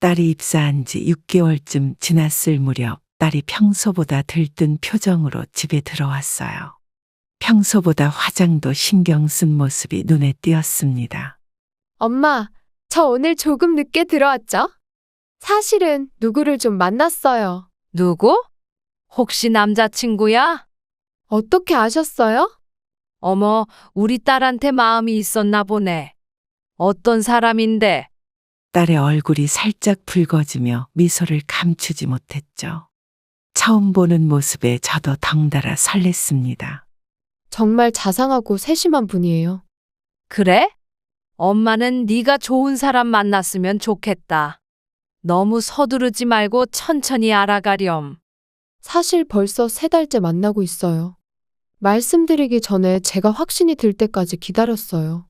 딸이 입사한 지 6개월쯤 지났을 무렵 딸이 평소보다 들뜬 표정으로 집에 들어왔어요. 평소보다 화장도 신경 쓴 모습이 눈에 띄었습니다. 엄마, 저 오늘 조금 늦게 들어왔죠? 사실은 누구를 좀 만났어요. 누구? 혹시 남자친구야? 어떻게 아셨어요? 어머, 우리 딸한테 마음이 있었나 보네. 어떤 사람인데? 딸의 얼굴이 살짝 붉어지며 미소를 감추지 못했죠. 처음 보는 모습에 저도 덩달아 설렜습니다. 정말 자상하고 세심한 분이에요. 그래? 엄마는 네가 좋은 사람 만났으면 좋겠다. 너무 서두르지 말고 천천히 알아가렴. 사실 벌써 3달째 만나고 있어요. 말씀드리기 전에 제가 확신이 들 때까지 기다렸어요.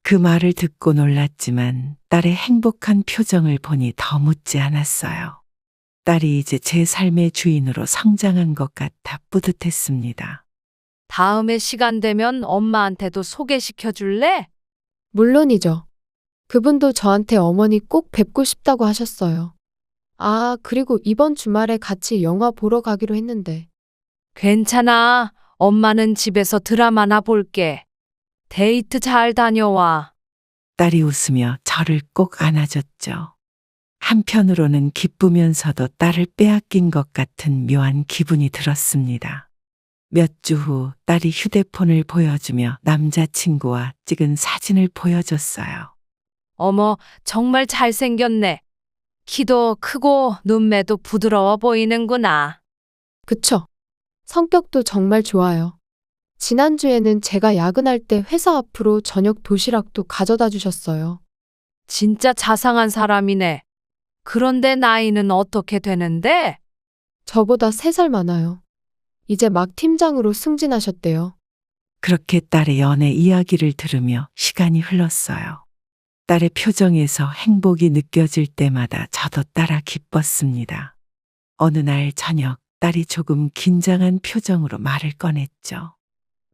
그 말을 듣고 놀랐지만 딸의 행복한 표정을 보니 더 묻지 않았어요. 딸이 이제 제 삶의 주인으로 성장한 것 같아 뿌듯했습니다. 다음에 시간 되면 엄마한테도 소개시켜 줄래? 물론이죠. 그분도 저한테 어머니 꼭 뵙고 싶다고 하셨어요. 아, 그리고 이번 주말에 같이 영화 보러 가기로 했는데. 괜찮아. 엄마는 집에서 드라마나 볼게. 데이트 잘 다녀와. 딸이 웃으며 저를 꼭 안아줬죠. 한편으로는 기쁘면서도 딸을 빼앗긴 것 같은 묘한 기분이 들었습니다. 몇 주 후 딸이 휴대폰을 보여주며 남자친구와 찍은 사진을 보여줬어요. 어머, 정말 잘생겼네. 키도 크고 눈매도 부드러워 보이는구나. 그쵸? 성격도 정말 좋아요. 지난주에는 제가 야근할 때 회사 앞으로 저녁 도시락도 가져다 주셨어요. 진짜 자상한 사람이네. 그런데 나이는 어떻게 되는데? 저보다 3살 많아요. 이제 막 팀장으로 승진하셨대요. 그렇게 딸의 연애 이야기를 들으며 시간이 흘렀어요. 딸의 표정에서 행복이 느껴질 때마다 저도 따라 기뻤습니다. 어느 날 저녁 딸이 조금 긴장한 표정으로 말을 꺼냈죠.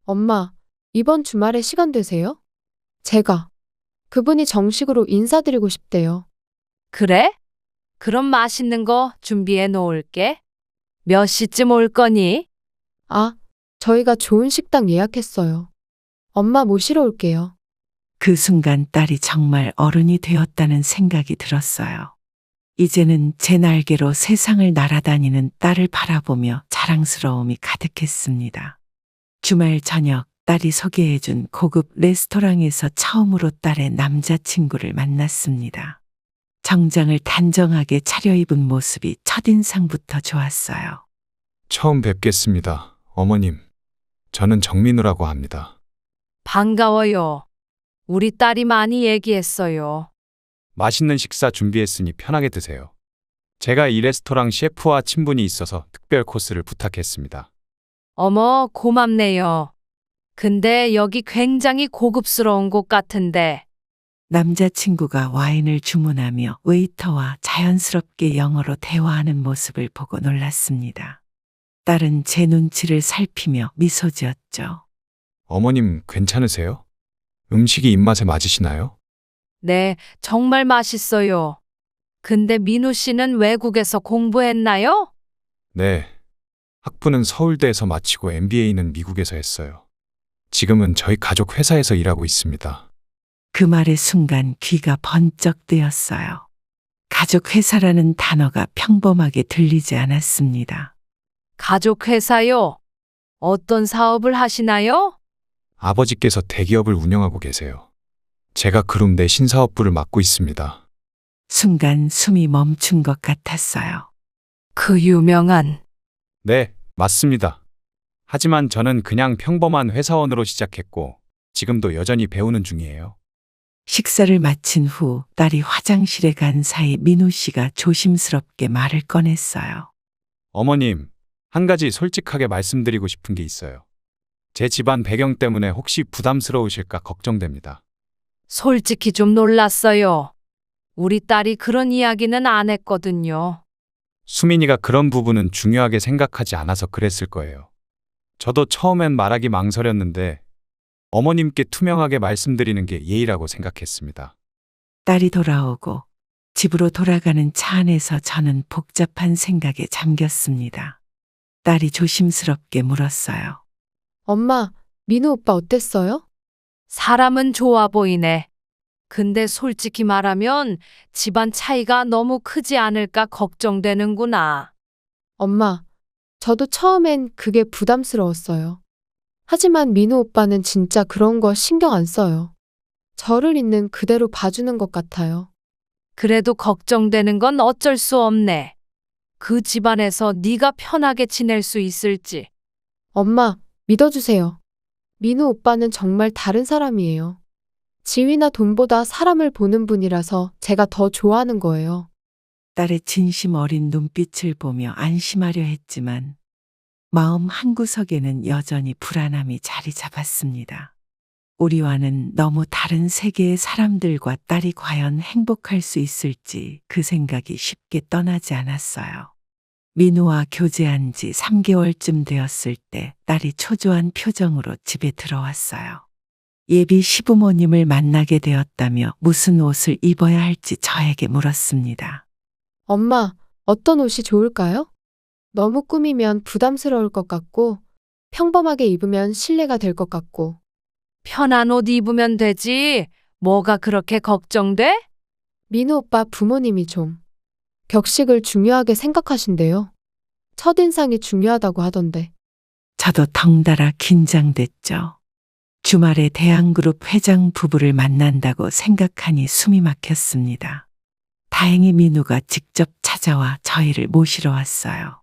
엄마, 이번 주말에 시간 되세요? 제가 그분이 정식으로 인사드리고 싶대요. 그래? 그럼 맛있는 거 준비해 놓을게. 몇 시쯤 올 거니? 아, 저희가 좋은 식당 예약했어요. 엄마 모시러 올게요. 그 순간 딸이 정말 어른이 되었다는 생각이 들었어요. 이제는 제 날개로 세상을 날아다니는 딸을 바라보며 자랑스러움이 가득했습니다. 주말 저녁 딸이 소개해준 고급 레스토랑에서 처음으로 딸의 남자친구를 만났습니다. 정장을 단정하게 차려입은 모습이 첫인상부터 좋았어요. 처음 뵙겠습니다, 어머님. 저는 정민우라고 합니다. 반가워요. 우리 딸이 많이 얘기했어요. 맛있는 식사 준비했으니 편하게 드세요. 제가 이 레스토랑 셰프와 친분이 있어서 특별 코스를 부탁했습니다. 어머, 고맙네요. 근데 여기 굉장히 고급스러운 곳 같은데. 남자친구가 와인을 주문하며 웨이터와 자연스럽게 영어로 대화하는 모습을 보고 놀랐습니다. 딸은 제 눈치를 살피며 미소 지었죠. 어머님 괜찮으세요? 음식이 입맛에 맞으시나요? 네, 정말 맛있어요. 근데 민우 씨는 외국에서 공부했나요? 네. 학부는 서울대에서 마치고 MBA는 미국에서 했어요. 지금은 저희 가족 회사에서 일하고 있습니다. 그 말의 순간 귀가 번쩍 뜨였어요. 가족 회사라는 단어가 평범하게 들리지 않았습니다. 가족 회사요? 어떤 사업을 하시나요? 아버지께서 대기업을 운영하고 계세요. 제가 그룹 내 신사업부를 맡고 있습니다. 순간 숨이 멈춘 것 같았어요. 그 유명한. 네, 맞습니다. 하지만 저는 그냥 평범한 회사원으로 시작했고 지금도 여전히 배우는 중이에요. 식사를 마친 후 딸이 화장실에 간 사이 민우 씨가 조심스럽게 말을 꺼냈어요. 어머님, 한 가지 솔직하게 말씀드리고 싶은 게 있어요. 제 집안 배경 때문에 혹시 부담스러우실까 걱정됩니다. 솔직히 좀 놀랐어요. 우리 딸이 그런 이야기는 안 했거든요. 수민이가 그런 부분은 중요하게 생각하지 않아서 그랬을 거예요. 저도 처음엔 말하기 망설였는데 어머님께 투명하게 말씀드리는 게 예의라고 생각했습니다. 딸이 돌아오고 집으로 돌아가는 차 안에서 저는 복잡한 생각에 잠겼습니다. 딸이 조심스럽게 물었어요. 엄마, 민우 오빠 어땠어요? 사람은 좋아 보이네. 근데 솔직히 말하면 집안 차이가 너무 크지 않을까 걱정되는구나. 엄마, 저도 처음엔 그게 부담스러웠어요. 하지만 민우 오빠는 진짜 그런 거 신경 안 써요. 저를 있는 그대로 봐주는 것 같아요. 그래도 걱정되는 건 어쩔 수 없네. 그 집안에서 네가 편하게 지낼 수 있을지. 엄마, 믿어주세요. 민우 오빠는 정말 다른 사람이에요. 지위나 돈보다 사람을 보는 분이라서 제가 더 좋아하는 거예요. 딸의 진심 어린 눈빛을 보며 안심하려 했지만 마음 한구석에는 여전히 불안함이 자리 잡았습니다. 우리와는 너무 다른 세계의 사람들과 딸이 과연 행복할 수 있을지 그 생각이 쉽게 떠나지 않았어요. 민우와 교제한 지 3개월쯤 되었을 때 딸이 초조한 표정으로 집에 들어왔어요. 예비 시부모님을 만나게 되었다며 무슨 옷을 입어야 할지 저에게 물었습니다. 엄마, 어떤 옷이 좋을까요? 너무 꾸미면 부담스러울 것 같고, 평범하게 입으면 신뢰가 될 것 같고. 편한 옷 입으면 되지. 뭐가 그렇게 걱정돼? 민우 오빠 부모님이 좀 격식을 중요하게 생각하신대요. 첫인상이 중요하다고 하던데. 저도 덩달아 긴장됐죠. 주말에 대한그룹 회장 부부를 만난다고 생각하니 숨이 막혔습니다. 다행히 민우가 직접 찾아와 저희를 모시러 왔어요.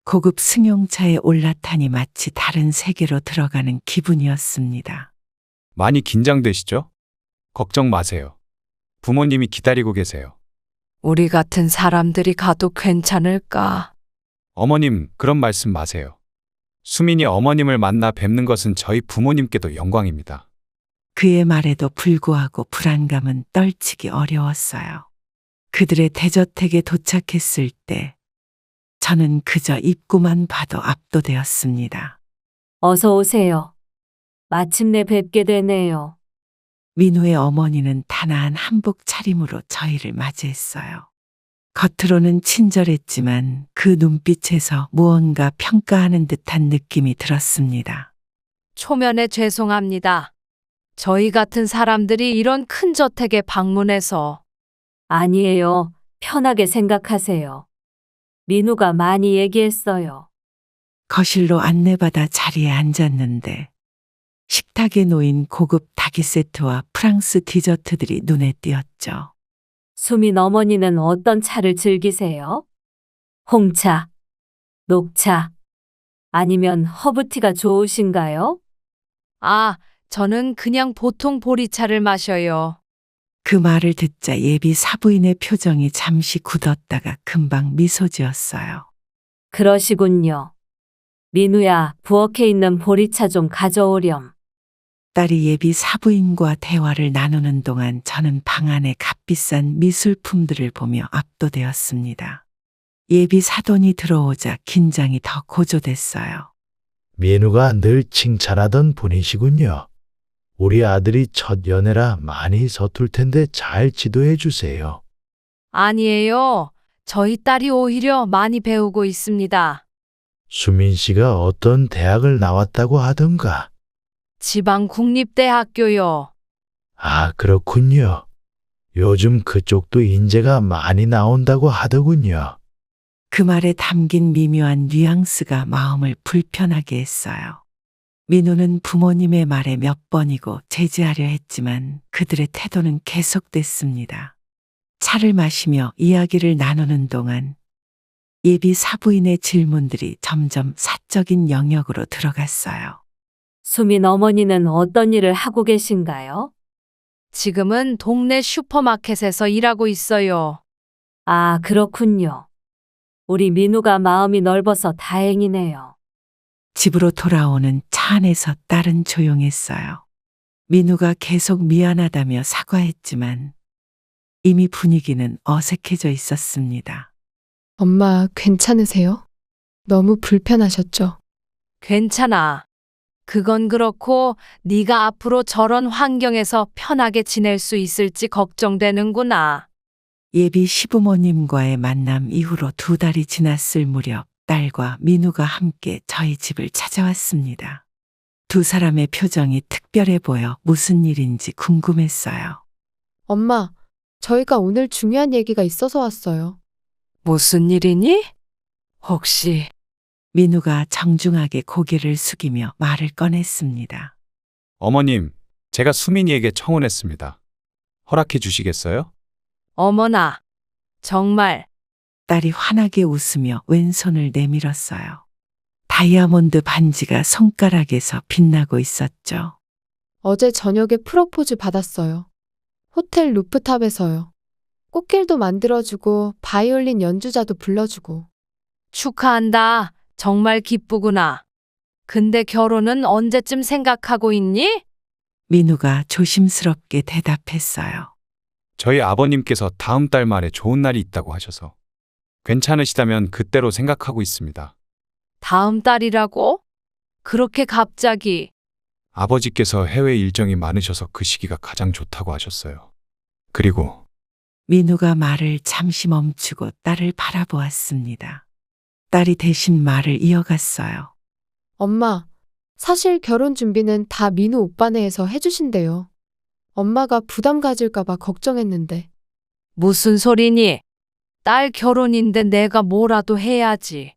고급 승용차에 올라타니 마치 다른 세계로 들어가는 기분이었습니다. 많이 긴장되시죠? 걱정 마세요. 부모님이 기다리고 계세요. 우리 같은 사람들이 가도 괜찮을까? 어머님, 그런 말씀 마세요. 수민이 어머님을 만나 뵙는 것은 저희 부모님께도 영광입니다. 그의 말에도 불구하고 불안감은 떨치기 어려웠어요. 그들의 대저택에 도착했을 때 저는 그저 입구만 봐도 압도되었습니다. 어서 오세요. 마침내 뵙게 되네요. 민우의 어머니는 단아한 한복 차림으로 저희를 맞이했어요. 겉으로는 친절했지만 그 눈빛에서 무언가 평가하는 듯한 느낌이 들었습니다. 초면에 죄송합니다. 저희 같은 사람들이 이런 큰 저택에 방문해서. 아니에요. 편하게 생각하세요. 민우가 많이 얘기했어요. 거실로 안내받아 자리에 앉았는데 식탁에 놓인 고급 닭이 세트와 프랑스 디저트들이 눈에 띄었죠. 수민 어머니는 어떤 차를 즐기세요? 홍차, 녹차, 아니면 허브티가 좋으신가요? 아, 저는 그냥 보통 보리차를 마셔요. 그 말을 듣자 예비 사부인의 표정이 잠시 굳었다가 금방 미소 지었어요. 그러시군요. 민우야, 부엌에 있는 보리차 좀 가져오렴. 딸이 예비 사부인과 대화를 나누는 동안 저는 방 안의 값비싼 미술품들을 보며 압도되었습니다. 예비 사돈이 들어오자 긴장이 더 고조됐어요. 민우가 늘 칭찬하던 분이시군요. 우리 아들이 첫 연애라 많이 서툴 텐데 잘 지도해 주세요. 아니에요. 저희 딸이 오히려 많이 배우고 있습니다. 수민 씨가 어떤 대학을 나왔다고 하던가. 지방 국립대학교요. 아, 그렇군요. 요즘 그쪽도 인재가 많이 나온다고 하더군요. 그 말에 담긴 미묘한 뉘앙스가 마음을 불편하게 했어요. 민우는 부모님의 말에 몇 번이고 제지하려 했지만 그들의 태도는 계속됐습니다. 차를 마시며 이야기를 나누는 동안 예비 사부인의 질문들이 점점 사적인 영역으로 들어갔어요. 수민 어머니는 어떤 일을 하고 계신가요? 지금은 동네 슈퍼마켓에서 일하고 있어요. 아, 그렇군요. 우리 민우가 마음이 넓어서 다행이네요. 집으로 돌아오는 차 안에서 딸은 조용했어요. 민우가 계속 미안하다며 사과했지만 이미 분위기는 어색해져 있었습니다. 엄마, 괜찮으세요? 너무 불편하셨죠? 괜찮아. 그건 그렇고 네가 앞으로 저런 환경에서 편하게 지낼 수 있을지 걱정되는구나. 예비 시부모님과의 만남 이후로 2달이 지났을 무렵 딸과 민우가 함께 저희 집을 찾아왔습니다. 두 사람의 표정이 특별해 보여 무슨 일인지 궁금했어요. 엄마, 저희가 오늘 중요한 얘기가 있어서 왔어요. 무슨 일이니? 혹시 민우가 정중하게 고개를 숙이며 말을 꺼냈습니다. 어머님, 제가 수민이에게 청혼했습니다. 허락해 주시겠어요? 어머나, 정말 딸이 환하게 웃으며 왼손을 내밀었어요. 다이아몬드 반지가 손가락에서 빛나고 있었죠. 어제 저녁에 프로포즈 받았어요. 호텔 루프탑에서요. 꽃길도 만들어주고 바이올린 연주자도 불러주고. 축하한다. 정말 기쁘구나. 근데 결혼은 언제쯤 생각하고 있니? 민우가 조심스럽게 대답했어요. 저희 아버님께서 다음 달 말에 좋은 날이 있다고 하셔서 괜찮으시다면 그때로 생각하고 있습니다. 다음 달이라고? 그렇게 갑자기. 아버지께서 해외 일정이 많으셔서 그 시기가 가장 좋다고 하셨어요. 그리고 민우가 말을 잠시 멈추고 딸을 바라보았습니다. 딸이 대신 말을 이어갔어요. 엄마, 사실 결혼 준비는 다 민우 오빠네 해서 해주신대요. 엄마가 부담 가질까봐 걱정했는데. 무슨 소리니? 딸 결혼인데 내가 뭐라도 해야지.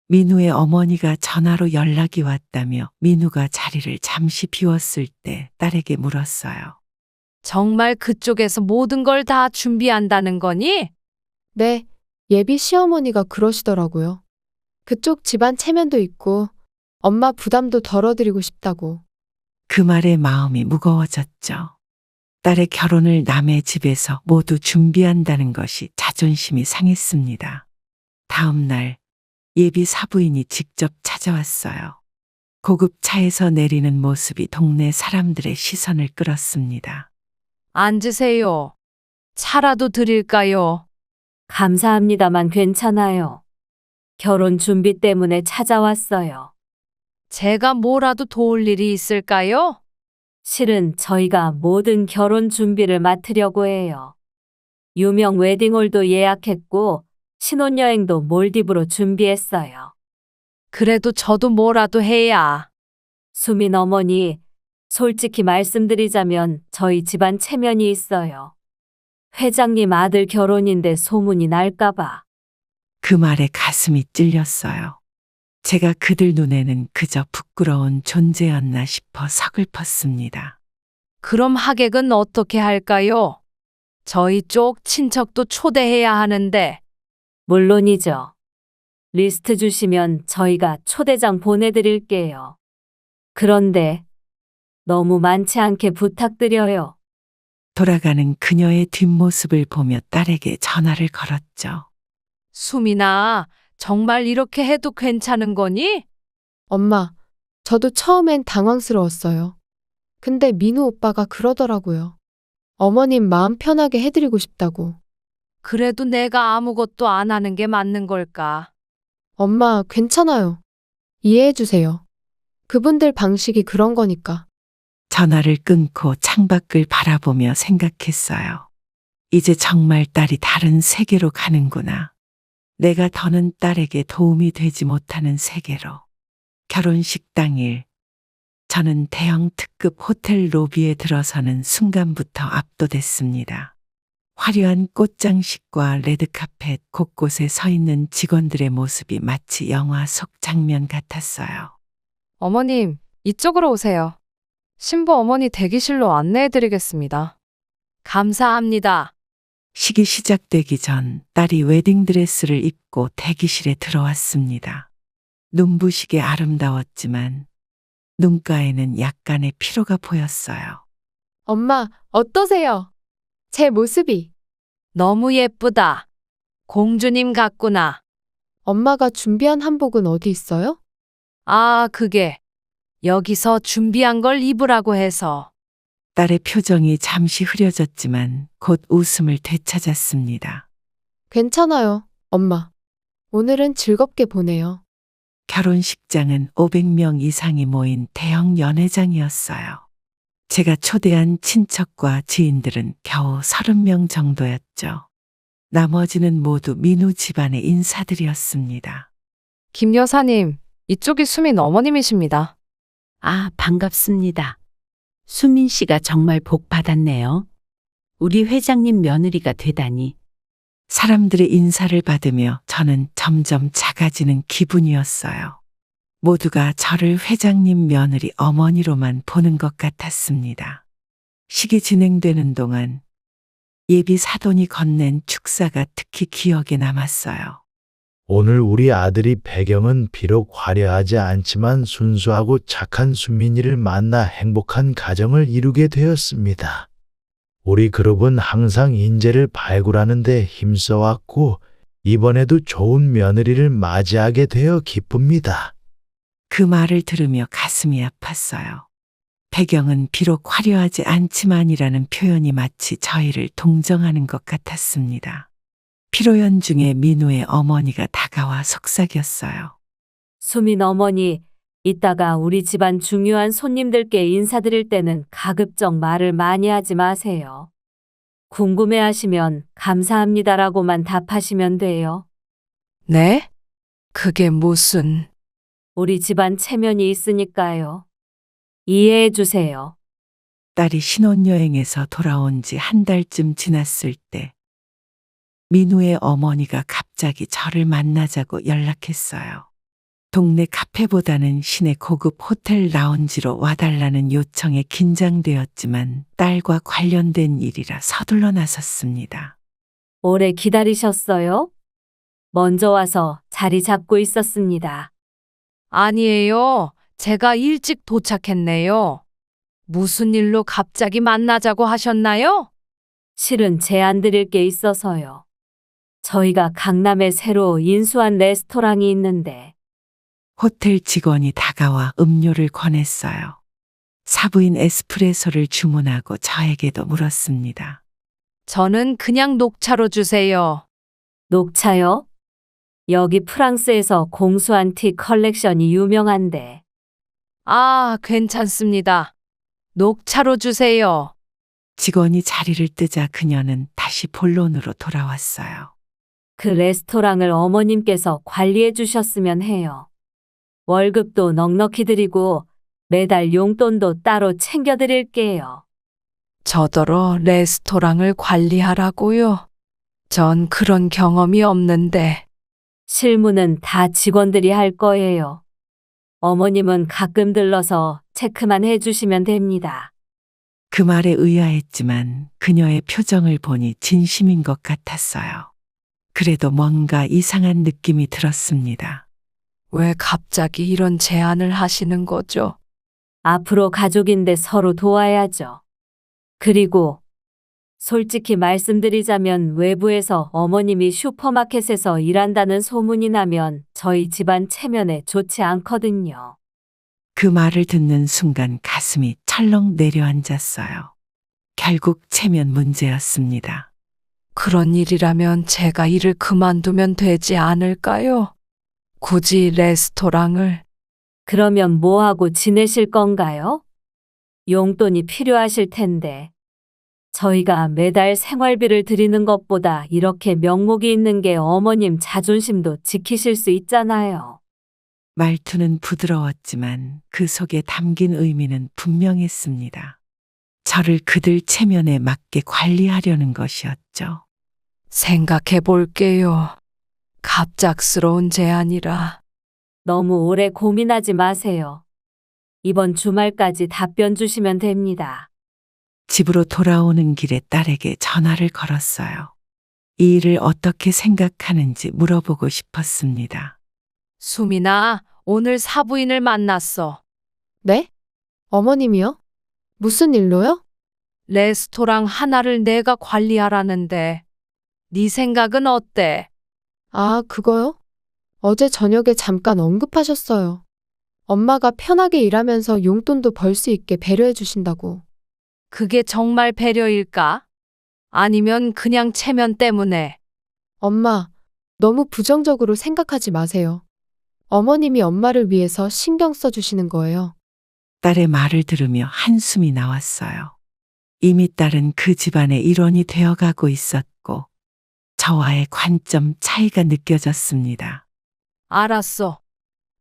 민우의 어머니가 전화로 연락이 왔다며 민우가 자리를 잠시 비웠을 때 딸에게 물었어요. 정말 그쪽에서 모든 걸 다 준비한다는 거니? 네, 예비 시어머니가 그러시더라고요. 그쪽 집안 체면도 있고 엄마 부담도 덜어드리고 싶다고. 그 말에 마음이 무거워졌죠. 딸의 결혼을 남의 집에서 모두 준비한다는 것이 자존심이 상했습니다. 다음 날 예비 사부인이 직접 찾아왔어요. 고급 차에서 내리는 모습이 동네 사람들의 시선을 끌었습니다. 앉으세요. 차라도 드릴까요? 감사합니다만 괜찮아요. 결혼 준비 때문에 찾아왔어요. 제가 뭐라도 도울 일이 있을까요? 실은 저희가 모든 결혼 준비를 맡으려고 해요. 유명 웨딩홀도 예약했고 신혼여행도 몰디브로 준비했어요. 그래도 저도 뭐라도 해야. 수민 어머니, 솔직히 말씀드리자면 저희 집안 체면이 있어요. 회장님 아들 결혼인데 소문이 날까봐. 그 말에 가슴이 찔렸어요. 제가 그들 눈에는 그저 부끄러운 존재였나 싶어 서글펐습니다. 그럼 하객은 어떻게 할까요? 저희 쪽 친척도 초대해야 하는데. 물론이죠. 리스트 주시면 저희가 초대장 보내드릴게요. 그런데 너무 많지 않게 부탁드려요. 돌아가는 그녀의 뒷모습을 보며 딸에게 전화를 걸었죠. 수민아, 정말 이렇게 해도 괜찮은 거니? 엄마, 저도 처음엔 당황스러웠어요. 근데 민우 오빠가 그러더라고요. 어머님 마음 편하게 해드리고 싶다고. 그래도 내가 아무것도 안 하는 게 맞는 걸까? 엄마, 괜찮아요. 이해해주세요. 그분들 방식이 그런 거니까. 전화를 끊고 창밖을 바라보며 생각했어요. 이제 정말 딸이 다른 세계로 가는구나. 내가 더는 딸에게 도움이 되지 못하는 세계로. 결혼식 당일, 저는 대형 특급 호텔 로비에 들어서는 순간부터 압도됐습니다. 화려한 꽃장식과 레드카펫 곳곳에 서 있는 직원들의 모습이 마치 영화 속 장면 같았어요. 어머님, 이쪽으로 오세요. 신부 어머니 대기실로 안내해드리겠습니다. 감사합니다. 식이 시작되기 전 딸이 웨딩드레스를 입고 대기실에 들어왔습니다. 눈부시게 아름다웠지만 눈가에는 약간의 피로가 보였어요. 엄마, 어떠세요? 제 모습이. 너무 예쁘다. 공주님 같구나. 엄마가 준비한 한복은 어디 있어요? 아, 그게 여기서 준비한 걸 입으라고 해서. 딸의 표정이 잠시 흐려졌지만 곧 웃음을 되찾았습니다. 괜찮아요, 엄마. 오늘은 즐겁게 보내요. 결혼식장은 500명 이상이 모인 대형 연회장이었어요. 제가 초대한 친척과 지인들은 겨우 30명 정도였죠. 나머지는 모두 민우 집안의 인사들이었습니다. 김 여사님, 이쪽이 수민 어머님이십니다. 아, 반갑습니다. 수민 씨가 정말 복 받았네요. 우리 회장님 며느리가 되다니. 사람들의 인사를 받으며 저는 점점 작아지는 기분이었어요. 모두가 저를 회장님 며느리 어머니로만 보는 것 같았습니다. 식이 진행되는 동안 예비 사돈이 건넨 축사가 특히 기억에 남았어요. 오늘 우리 아들이 배경은 비록 화려하지 않지만 순수하고 착한 수민이를 만나 행복한 가정을 이루게 되었습니다. 우리 그룹은 항상 인재를 발굴하는 데 힘써왔고 이번에도 좋은 며느리를 맞이하게 되어 기쁩니다. 그 말을 들으며 가슴이 아팠어요. 배경은 비록 화려하지 않지만이라는 표현이 마치 저희를 동정하는 것 같았습니다. 피로연 중에 민우의 어머니가 다가와 속삭였어요. 수민 어머니, 이따가 우리 집안 중요한 손님들께 인사드릴 때는 가급적 말을 많이 하지 마세요. 궁금해하시면 감사합니다라고만 답하시면 돼요. 네? 그게 무슨... 우리 집안 체면이 있으니까요. 이해해 주세요. 딸이 신혼여행에서 돌아온 지 한 달쯤 지났을 때 민우의 어머니가 갑자기 저를 만나자고 연락했어요. 동네 카페보다는 시내 고급 호텔 라운지로 와달라는 요청에 긴장되었지만 딸과 관련된 일이라 서둘러 나섰습니다. 오래 기다리셨어요? 먼저 와서 자리 잡고 있었습니다. 아니에요. 제가 일찍 도착했네요. 무슨 일로 갑자기 만나자고 하셨나요? 실은 제안 드릴 게 있어서요. 저희가 강남에 새로 인수한 레스토랑이 있는데 호텔 직원이 다가와 음료를 권했어요. 사부인 에스프레소를 주문하고 저에게도 물었습니다. 저는 그냥 녹차로 주세요. 녹차요? 여기 프랑스에서 공수한 티 컬렉션이 유명한데 아, 괜찮습니다. 녹차로 주세요. 직원이 자리를 뜨자 그녀는 다시 본론으로 돌아왔어요. 그 레스토랑을 어머님께서 관리해 주셨으면 해요. 월급도 넉넉히 드리고 매달 용돈도 따로 챙겨 드릴게요. 저더러 레스토랑을 관리하라고요? 전 그런 경험이 없는데. 실무는 다 직원들이 할 거예요. 어머님은 가끔 들러서 체크만 해주시면 됩니다. 그 말에 의아했지만 그녀의 표정을 보니 진심인 것 같았어요. 그래도 뭔가 이상한 느낌이 들었습니다. 왜 갑자기 이런 제안을 하시는 거죠? 앞으로 가족인데 서로 도와야죠. 그리고 솔직히 말씀드리자면 외부에서 어머님이 슈퍼마켓에서 일한다는 소문이 나면 저희 집안 체면에 좋지 않거든요. 그 말을 듣는 순간 가슴이 철렁 내려앉았어요. 결국 체면 문제였습니다. 그런 일이라면 제가 일을 그만두면 되지 않을까요? 굳이 레스토랑을. 그러면 뭐하고 지내실 건가요? 용돈이 필요하실 텐데. 저희가 매달 생활비를 드리는 것보다 이렇게 명목이 있는 게 어머님 자존심도 지키실 수 있잖아요. 말투는 부드러웠지만 그 속에 담긴 의미는 분명했습니다. 저를 그들 체면에 맞게 관리하려는 것이었죠. 생각해 볼게요. 갑작스러운 제안이라. 너무 오래 고민하지 마세요. 이번 주말까지 답변 주시면 됩니다. 집으로 돌아오는 길에 딸에게 전화를 걸었어요. 이 일을 어떻게 생각하는지 물어보고 싶었습니다. 수민아, 오늘 사부인을 만났어. 네? 어머님이요? 무슨 일로요? 레스토랑 하나를 내가 관리하라는데. 네 생각은 어때? 아, 그거요? 어제 저녁에 잠깐 언급하셨어요. 엄마가 편하게 일하면서 용돈도 벌 수 있게 배려해 주신다고. 그게 정말 배려일까? 아니면 그냥 체면 때문에? 엄마, 너무 부정적으로 생각하지 마세요. 어머님이 엄마를 위해서 신경 써주시는 거예요. 딸의 말을 들으며 한숨이 나왔어요. 이미 딸은 그 집안의 일원이 되어가고 있었고 저와의 관점 차이가 느껴졌습니다. 알았어.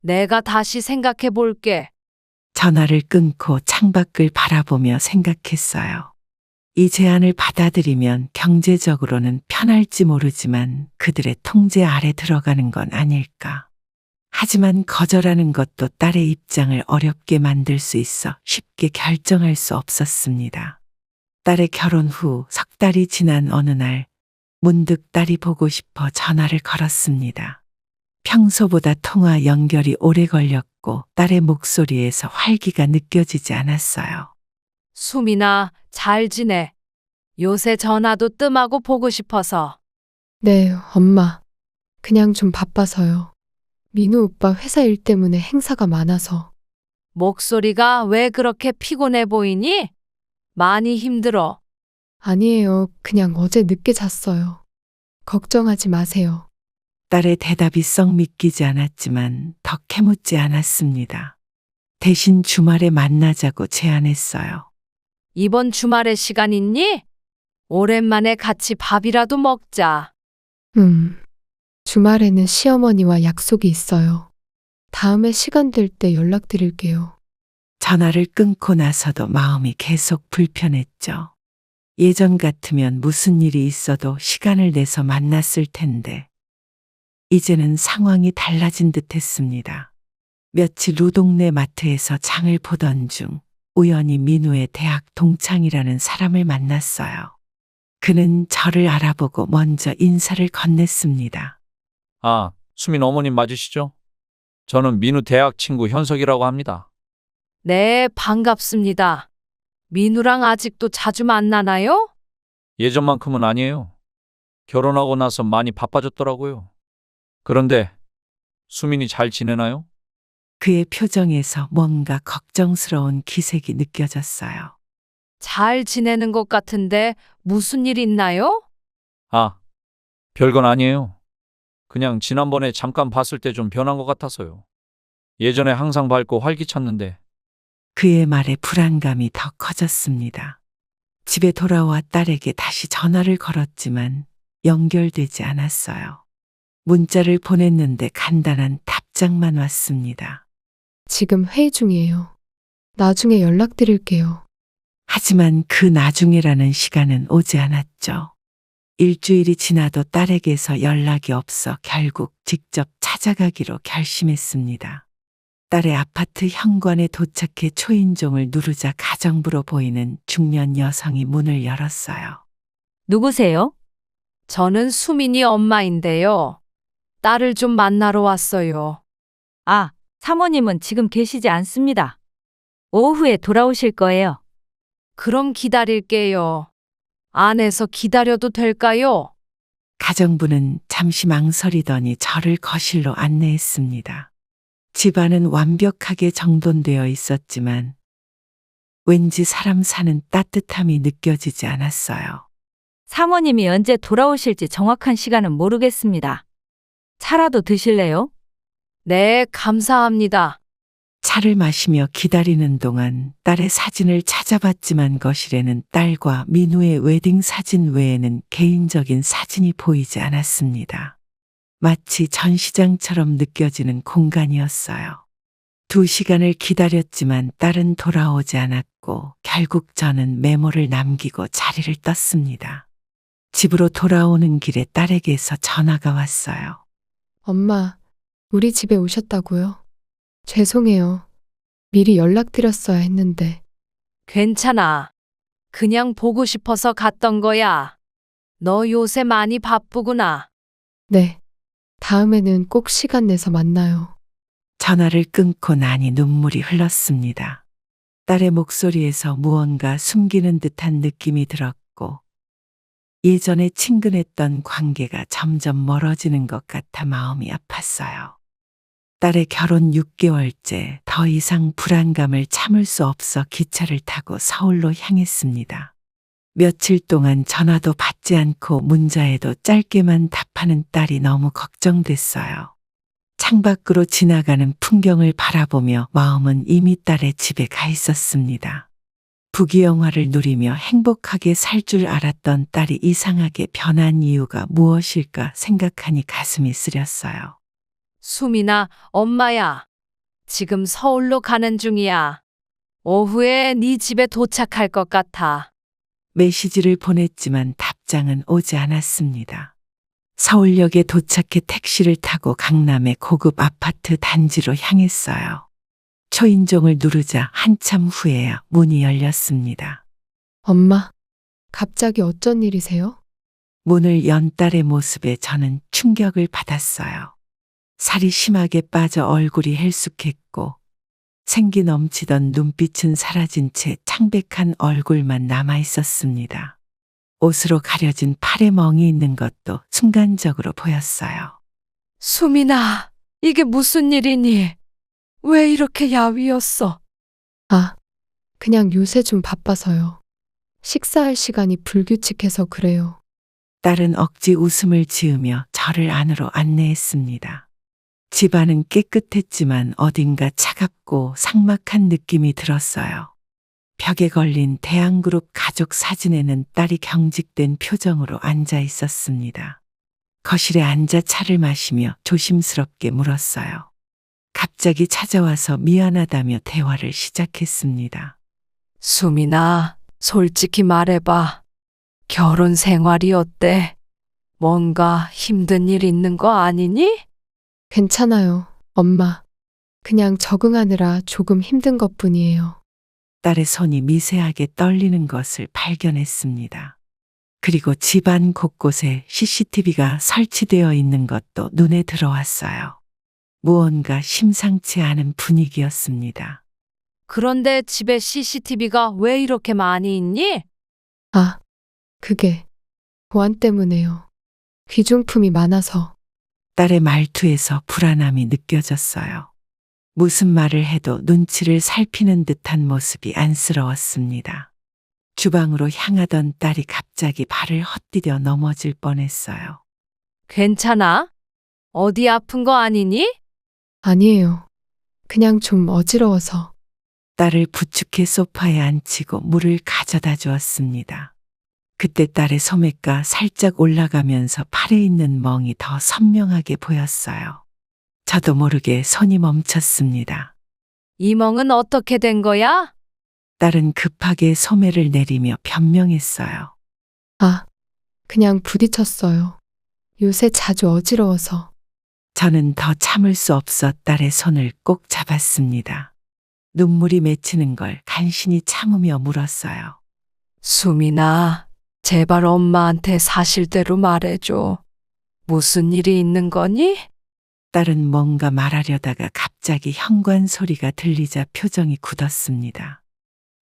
내가 다시 생각해 볼게. 전화를 끊고 창밖을 바라보며 생각했어요. 이 제안을 받아들이면 경제적으로는 편할지 모르지만 그들의 통제 아래 들어가는 건 아닐까. 하지만 거절하는 것도 딸의 입장을 어렵게 만들 수 있어 쉽게 결정할 수 없었습니다. 딸의 결혼 후 석 달이 지난 어느 날 문득 딸이 보고 싶어 전화를 걸었습니다. 평소보다 통화 연결이 오래 걸렸고 딸의 목소리에서 활기가 느껴지지 않았어요. 수민아, 잘 지내. 요새 전화도 뜸하고 보고 싶어서. 네, 엄마. 그냥 좀 바빠서요. 민우 오빠 회사 일 때문에 행사가 많아서. 목소리가 왜 그렇게 피곤해 보이니? 많이 힘들어. 아니에요. 그냥 어제 늦게 잤어요. 걱정하지 마세요. 딸의 대답이 썩 믿기지 않았지만 더 캐묻지 않았습니다. 대신 주말에 만나자고 제안했어요. 이번 주말에 시간 있니? 오랜만에 같이 밥이라도 먹자. 주말에는 시어머니와 약속이 있어요. 다음에 시간 될 때 연락드릴게요. 전화를 끊고 나서도 마음이 계속 불편했죠. 예전 같으면 무슨 일이 있어도 시간을 내서 만났을 텐데 이제는 상황이 달라진 듯 했습니다. 며칠 후 동네 마트에서 장을 보던 중 우연히 민우의 대학 동창이라는 사람을 만났어요. 그는 저를 알아보고 먼저 인사를 건넸습니다. 아, 수민 어머님 맞으시죠? 저는 민우 대학 친구 현석이라고 합니다. 네, 반갑습니다. 민우랑 아직도 자주 만나나요? 예전만큼은 아니에요. 결혼하고 나서 많이 바빠졌더라고요. 그런데 수민이 잘 지내나요? 그의 표정에서 뭔가 걱정스러운 기색이 느껴졌어요. 잘 지내는 것 같은데 무슨 일 있나요? 아, 별건 아니에요. 그냥 지난번에 잠깐 봤을 때 좀 변한 것 같아서요. 예전에 항상 밝고 활기찼는데 그의 말에 불안감이 더 커졌습니다. 집에 돌아와 딸에게 다시 전화를 걸었지만 연결되지 않았어요. 문자를 보냈는데 간단한 답장만 왔습니다. 지금 회의 중이에요. 나중에 연락드릴게요. 하지만 그 나중에라는 시간은 오지 않았죠. 일주일이 지나도 딸에게서 연락이 없어 결국 직접 찾아가기로 결심했습니다. 딸의 아파트 현관에 도착해 초인종을 누르자 가정부로 보이는 중년 여성이 문을 열었어요. 누구세요? 저는 수민이 엄마인데요. 딸을 좀 만나러 왔어요. 아, 사모님은 지금 계시지 않습니다. 오후에 돌아오실 거예요. 그럼 기다릴게요. 안에서 기다려도 될까요? 가정부는 잠시 망설이더니 저를 거실로 안내했습니다. 집안은 완벽하게 정돈되어 있었지만 왠지 사람 사는 따뜻함이 느껴지지 않았어요. 사모님이 언제 돌아오실지 정확한 시간은 모르겠습니다. 차라도 드실래요? 네, 감사합니다. 차를 마시며 기다리는 동안 딸의 사진을 찾아봤지만 거실에는 딸과 민우의 웨딩 사진 외에는 개인적인 사진이 보이지 않았습니다. 마치 전시장처럼 느껴지는 공간이었어요. 2시간을 기다렸지만 딸은 돌아오지 않았고 결국 저는 메모를 남기고 자리를 떴습니다. 집으로 돌아오는 길에 딸에게서 전화가 왔어요. 엄마, 우리 집에 오셨다고요? 죄송해요. 미리 연락드렸어야 했는데. 괜찮아. 그냥 보고 싶어서 갔던 거야. 너 요새 많이 바쁘구나. 네. 다음에는 꼭 시간 내서 만나요. 전화를 끊고 나니 눈물이 흘렀습니다. 딸의 목소리에서 무언가 숨기는 듯한 느낌이 들었고 예전에 친근했던 관계가 점점 멀어지는 것 같아 마음이 아팠어요. 딸의 결혼 6개월째 더 이상 불안감을 참을 수 없어 기차를 타고 서울로 향했습니다. 며칠 동안 전화도 받지 않고 문자에도 짧게만 답하는 딸이 너무 걱정됐어요. 창밖으로 지나가는 풍경을 바라보며 마음은 이미 딸의 집에 가 있었습니다. 부귀영화를 누리며 행복하게 살 줄 알았던 딸이 이상하게 변한 이유가 무엇일까 생각하니 가슴이 쓰렸어요. 수민아, 엄마야. 지금 서울로 가는 중이야. 오후에 네 집에 도착할 것 같아. 메시지를 보냈지만 답장은 오지 않았습니다. 서울역에 도착해 택시를 타고 강남의 고급 아파트 단지로 향했어요. 초인종을 누르자 한참 후에야 문이 열렸습니다. 엄마, 갑자기 어쩐 일이세요? 문을 연 딸의 모습에 저는 충격을 받았어요. 살이 심하게 빠져 얼굴이 헬쑥했고 생기 넘치던 눈빛은 사라진 채 창백한 얼굴만 남아 있었습니다. 옷으로 가려진 팔에 멍이 있는 것도 순간적으로 보였어요. 수민아, 이게 무슨 일이니? 왜 이렇게 야위었어? 아, 그냥 요새 좀 바빠서요. 식사할 시간이 불규칙해서 그래요. 딸은 억지 웃음을 지으며 저를 안으로 안내했습니다. 집안은 깨끗했지만 어딘가 차갑고 삭막한 느낌이 들었어요. 벽에 걸린 대한그룹 가족 사진에는 딸이 경직된 표정으로 앉아 있었습니다. 거실에 앉아 차를 마시며 조심스럽게 물었어요. 갑자기 찾아와서 미안하다며 대화를 시작했습니다. 수민아, 솔직히 말해봐. 결혼 생활이 어때? 뭔가 힘든 일 있는 거 아니니? 괜찮아요, 엄마. 그냥 적응하느라 조금 힘든 것뿐이에요. 딸의 손이 미세하게 떨리는 것을 발견했습니다. 그리고 집안 곳곳에 CCTV가 설치되어 있는 것도 눈에 들어왔어요. 무언가 심상치 않은 분위기였습니다. 그런데 집에 CCTV가 왜 이렇게 많이 있니? 아, 그게 보안 때문에요. 귀중품이 많아서. 딸의 말투에서 불안함이 느껴졌어요. 무슨 말을 해도 눈치를 살피는 듯한 모습이 안쓰러웠습니다. 주방으로 향하던 딸이 갑자기 발을 헛디뎌 넘어질 뻔했어요. 괜찮아? 어디 아픈 거 아니니? 아니에요. 그냥 좀 어지러워서. 딸을 부축해 소파에 앉히고 물을 가져다 주었습니다. 그때 딸의 소매가 살짝 올라가면서 팔에 있는 멍이 더 선명하게 보였어요. 저도 모르게 손이 멈췄습니다. 이 멍은 어떻게 된 거야? 딸은 급하게 소매를 내리며 변명했어요. 아, 그냥 부딪혔어요. 요새 자주 어지러워서. 저는 더 참을 수 없어 딸의 손을 꼭 잡았습니다. 눈물이 맺히는 걸 간신히 참으며 물었어요. 수민아, 제발 엄마한테 사실대로 말해줘. 무슨 일이 있는 거니? 딸은 뭔가 말하려다가 갑자기 현관 소리가 들리자 표정이 굳었습니다.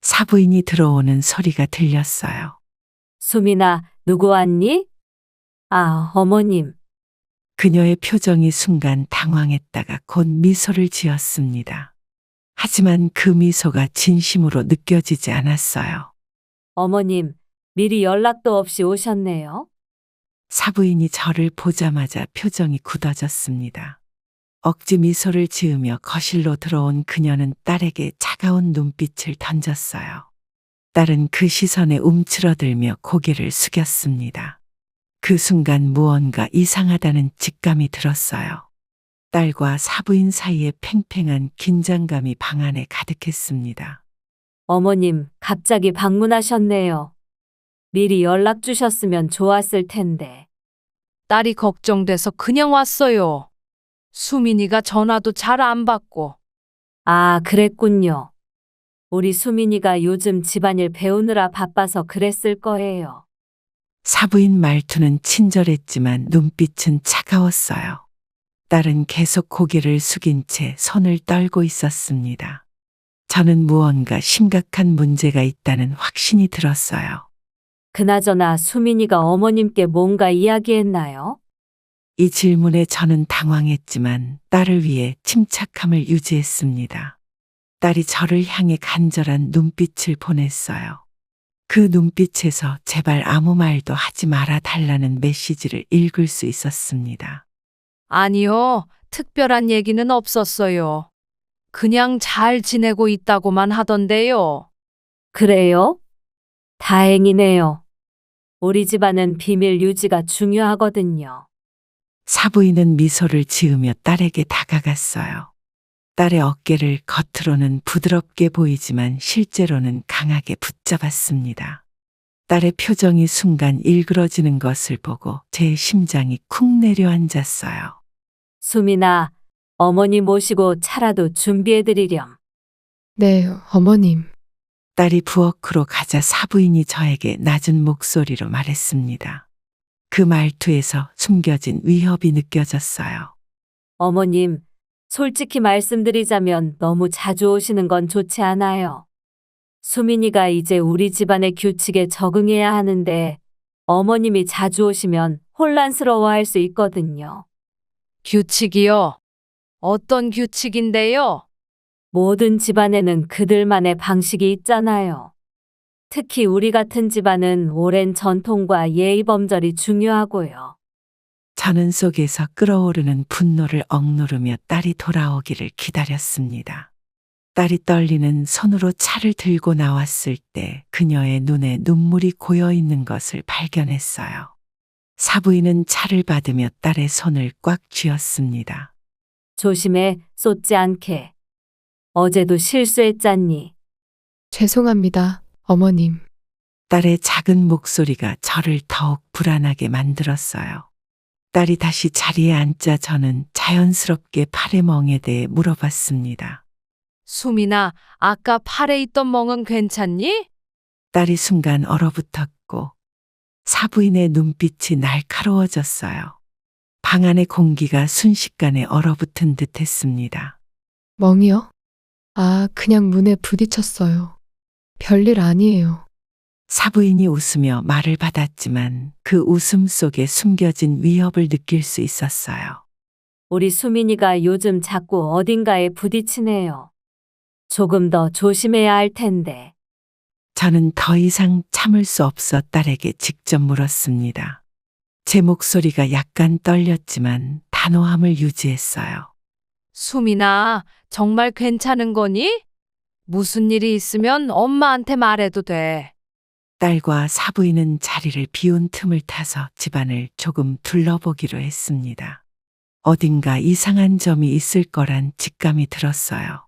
사부인이 들어오는 소리가 들렸어요. 수민아, 누구 왔니? 아, 어머님. 그녀의 표정이 순간 당황했다가 곧 미소를 지었습니다. 하지만 그 미소가 진심으로 느껴지지 않았어요. 어머님, 미리 연락도 없이 오셨네요. 사부인이 저를 보자마자 표정이 굳어졌습니다. 억지 미소를 지으며 거실로 들어온 그녀는 딸에게 차가운 눈빛을 던졌어요. 딸은 그 시선에 움츠러들며 고개를 숙였습니다. 그 순간 무언가 이상하다는 직감이 들었어요. 딸과 사부인 사이에 팽팽한 긴장감이 방 안에 가득했습니다. 어머님, 갑자기 방문하셨네요. 미리 연락 주셨으면 좋았을 텐데. 딸이 걱정돼서 그냥 왔어요. 수민이가 전화도 잘 안 받고. 아, 그랬군요. 우리 수민이가 요즘 집안일 배우느라 바빠서 그랬을 거예요. 사부인 말투는 친절했지만 눈빛은 차가웠어요. 딸은 계속 고개를 숙인 채 손을 떨고 있었습니다. 저는 무언가 심각한 문제가 있다는 확신이 들었어요. 그나저나 수민이가 어머님께 뭔가 이야기했나요? 이 질문에 저는 당황했지만 딸을 위해 침착함을 유지했습니다. 딸이 저를 향해 간절한 눈빛을 보냈어요. 그 눈빛에서 제발 아무 말도 하지 말아 달라는 메시지를 읽을 수 있었습니다. 아니요, 특별한 얘기는 없었어요. 그냥 잘 지내고 있다고만 하던데요. 그래요? 다행이네요. 우리 집안은 비밀 유지가 중요하거든요. 사부인은 미소를 지으며 딸에게 다가갔어요. 딸의 어깨를 겉으로는 부드럽게 보이지만 실제로는 강하게 붙잡았습니다. 딸의 표정이 순간 일그러지는 것을 보고 제 심장이 쿵 내려앉았어요. 수민아, 어머니 모시고 차라도 준비해드리렴. 네, 어머님. 딸이 부엌으로 가자 사부인이 저에게 낮은 목소리로 말했습니다. 그 말투에서 숨겨진 위협이 느껴졌어요. 어머님, 솔직히 말씀드리자면 너무 자주 오시는 건 좋지 않아요. 수민이가 이제 우리 집안의 규칙에 적응해야 하는데 어머님이 자주 오시면 혼란스러워할 수 있거든요. 규칙이요? 어떤 규칙인데요? 모든 집안에는 그들만의 방식이 있잖아요. 특히 우리 같은 집안은 오랜 전통과 예의 범절이 중요하고요. 저는 속에서 끓어오르는 분노를 억누르며 딸이 돌아오기를 기다렸습니다. 딸이 떨리는 손으로 차를 들고 나왔을 때 그녀의 눈에 눈물이 고여 있는 것을 발견했어요. 사부인은 차를 받으며 딸의 손을 꽉 쥐었습니다. 조심해, 쏟지 않게. 어제도 실수했잖니. 죄송합니다, 어머님. 딸의 작은 목소리가 저를 더욱 불안하게 만들었어요. 딸이 다시 자리에 앉자 저는 자연스럽게 팔의 멍에 대해 물어봤습니다. 수민아, 아까 팔에 있던 멍은 괜찮니? 딸이 순간 얼어붙었고 사부인의 눈빛이 날카로워졌어요. 방 안의 공기가 순식간에 얼어붙은 듯 했습니다. 멍이요? 아, 그냥 문에 부딪혔어요. 별일 아니에요. 사부인이 웃으며 말을 받았지만 그 웃음 속에 숨겨진 위협을 느낄 수 있었어요. 우리 수민이가 요즘 자꾸 어딘가에 부딪히네요. 조금 더 조심해야 할 텐데. 저는 더 이상 참을 수 없어 딸에게 직접 물었습니다. 제 목소리가 약간 떨렸지만 단호함을 유지했어요. 수민아, 정말 괜찮은 거니? 무슨 일이 있으면 엄마한테 말해도 돼. 딸과 사부인은 자리를 비운 틈을 타서 집안을 조금 둘러보기로 했습니다. 어딘가 이상한 점이 있을 거란 직감이 들었어요.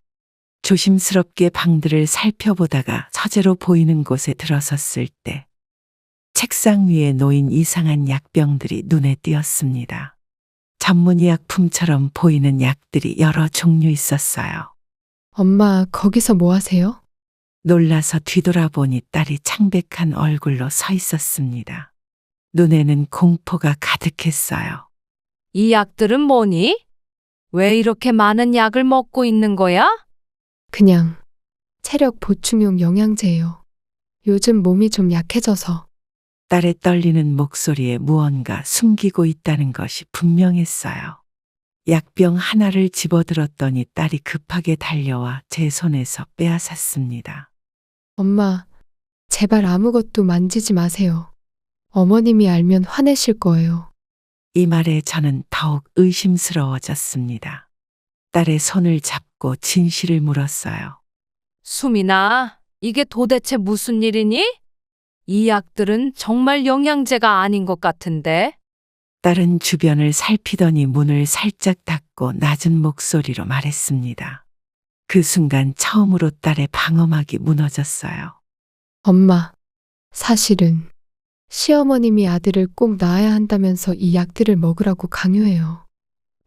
조심스럽게 방들을 살펴보다가 서재로 보이는 곳에 들어섰을 때 책상 위에 놓인 이상한 약병들이 눈에 띄었습니다. 전문의약품처럼 보이는 약들이 여러 종류 있었어요. 엄마, 거기서 뭐 하세요? 놀라서 뒤돌아보니 딸이 창백한 얼굴로 서 있었습니다. 눈에는 공포가 가득했어요. 이 약들은 뭐니? 왜 이렇게 많은 약을 먹고 있는 거야? 그냥 체력 보충용 영양제예요. 요즘 몸이 좀 약해져서. 딸의 떨리는 목소리에 무언가 숨기고 있다는 것이 분명했어요. 약병 하나를 집어들었더니 딸이 급하게 달려와 제 손에서 빼앗았습니다. 엄마, 제발 아무것도 만지지 마세요. 어머님이 알면 화내실 거예요. 이 말에 저는 더욱 의심스러워졌습니다. 딸의 손을 잡고 진실을 물었어요. 수민아, 이게 도대체 무슨 일이니? 이 약들은 정말 영양제가 아닌 것 같은데? 딸은 주변을 살피더니 문을 살짝 닫고 낮은 목소리로 말했습니다. 그 순간 처음으로 딸의 방어막이 무너졌어요. 엄마, 사실은 시어머님이 아들을 꼭 낳아야 한다면서 이 약들을 먹으라고 강요해요.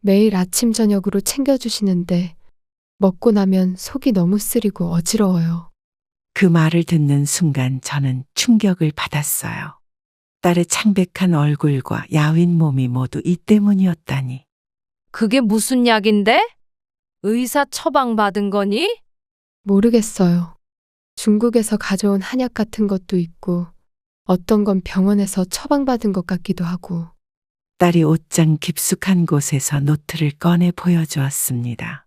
매일 아침 저녁으로 챙겨주시는데 먹고 나면 속이 너무 쓰리고 어지러워요. 그 말을 듣는 순간 저는 충격을 받았어요. 딸의 창백한 얼굴과 야윈 몸이 모두 이 때문이었다니. 그게 무슨 약인데? 의사 처방받은 거니? 모르겠어요. 중국에서 가져온 한약 같은 것도 있고 어떤 건 병원에서 처방받은 것 같기도 하고. 딸이 옷장 깊숙한 곳에서 노트를 꺼내 보여주었습니다.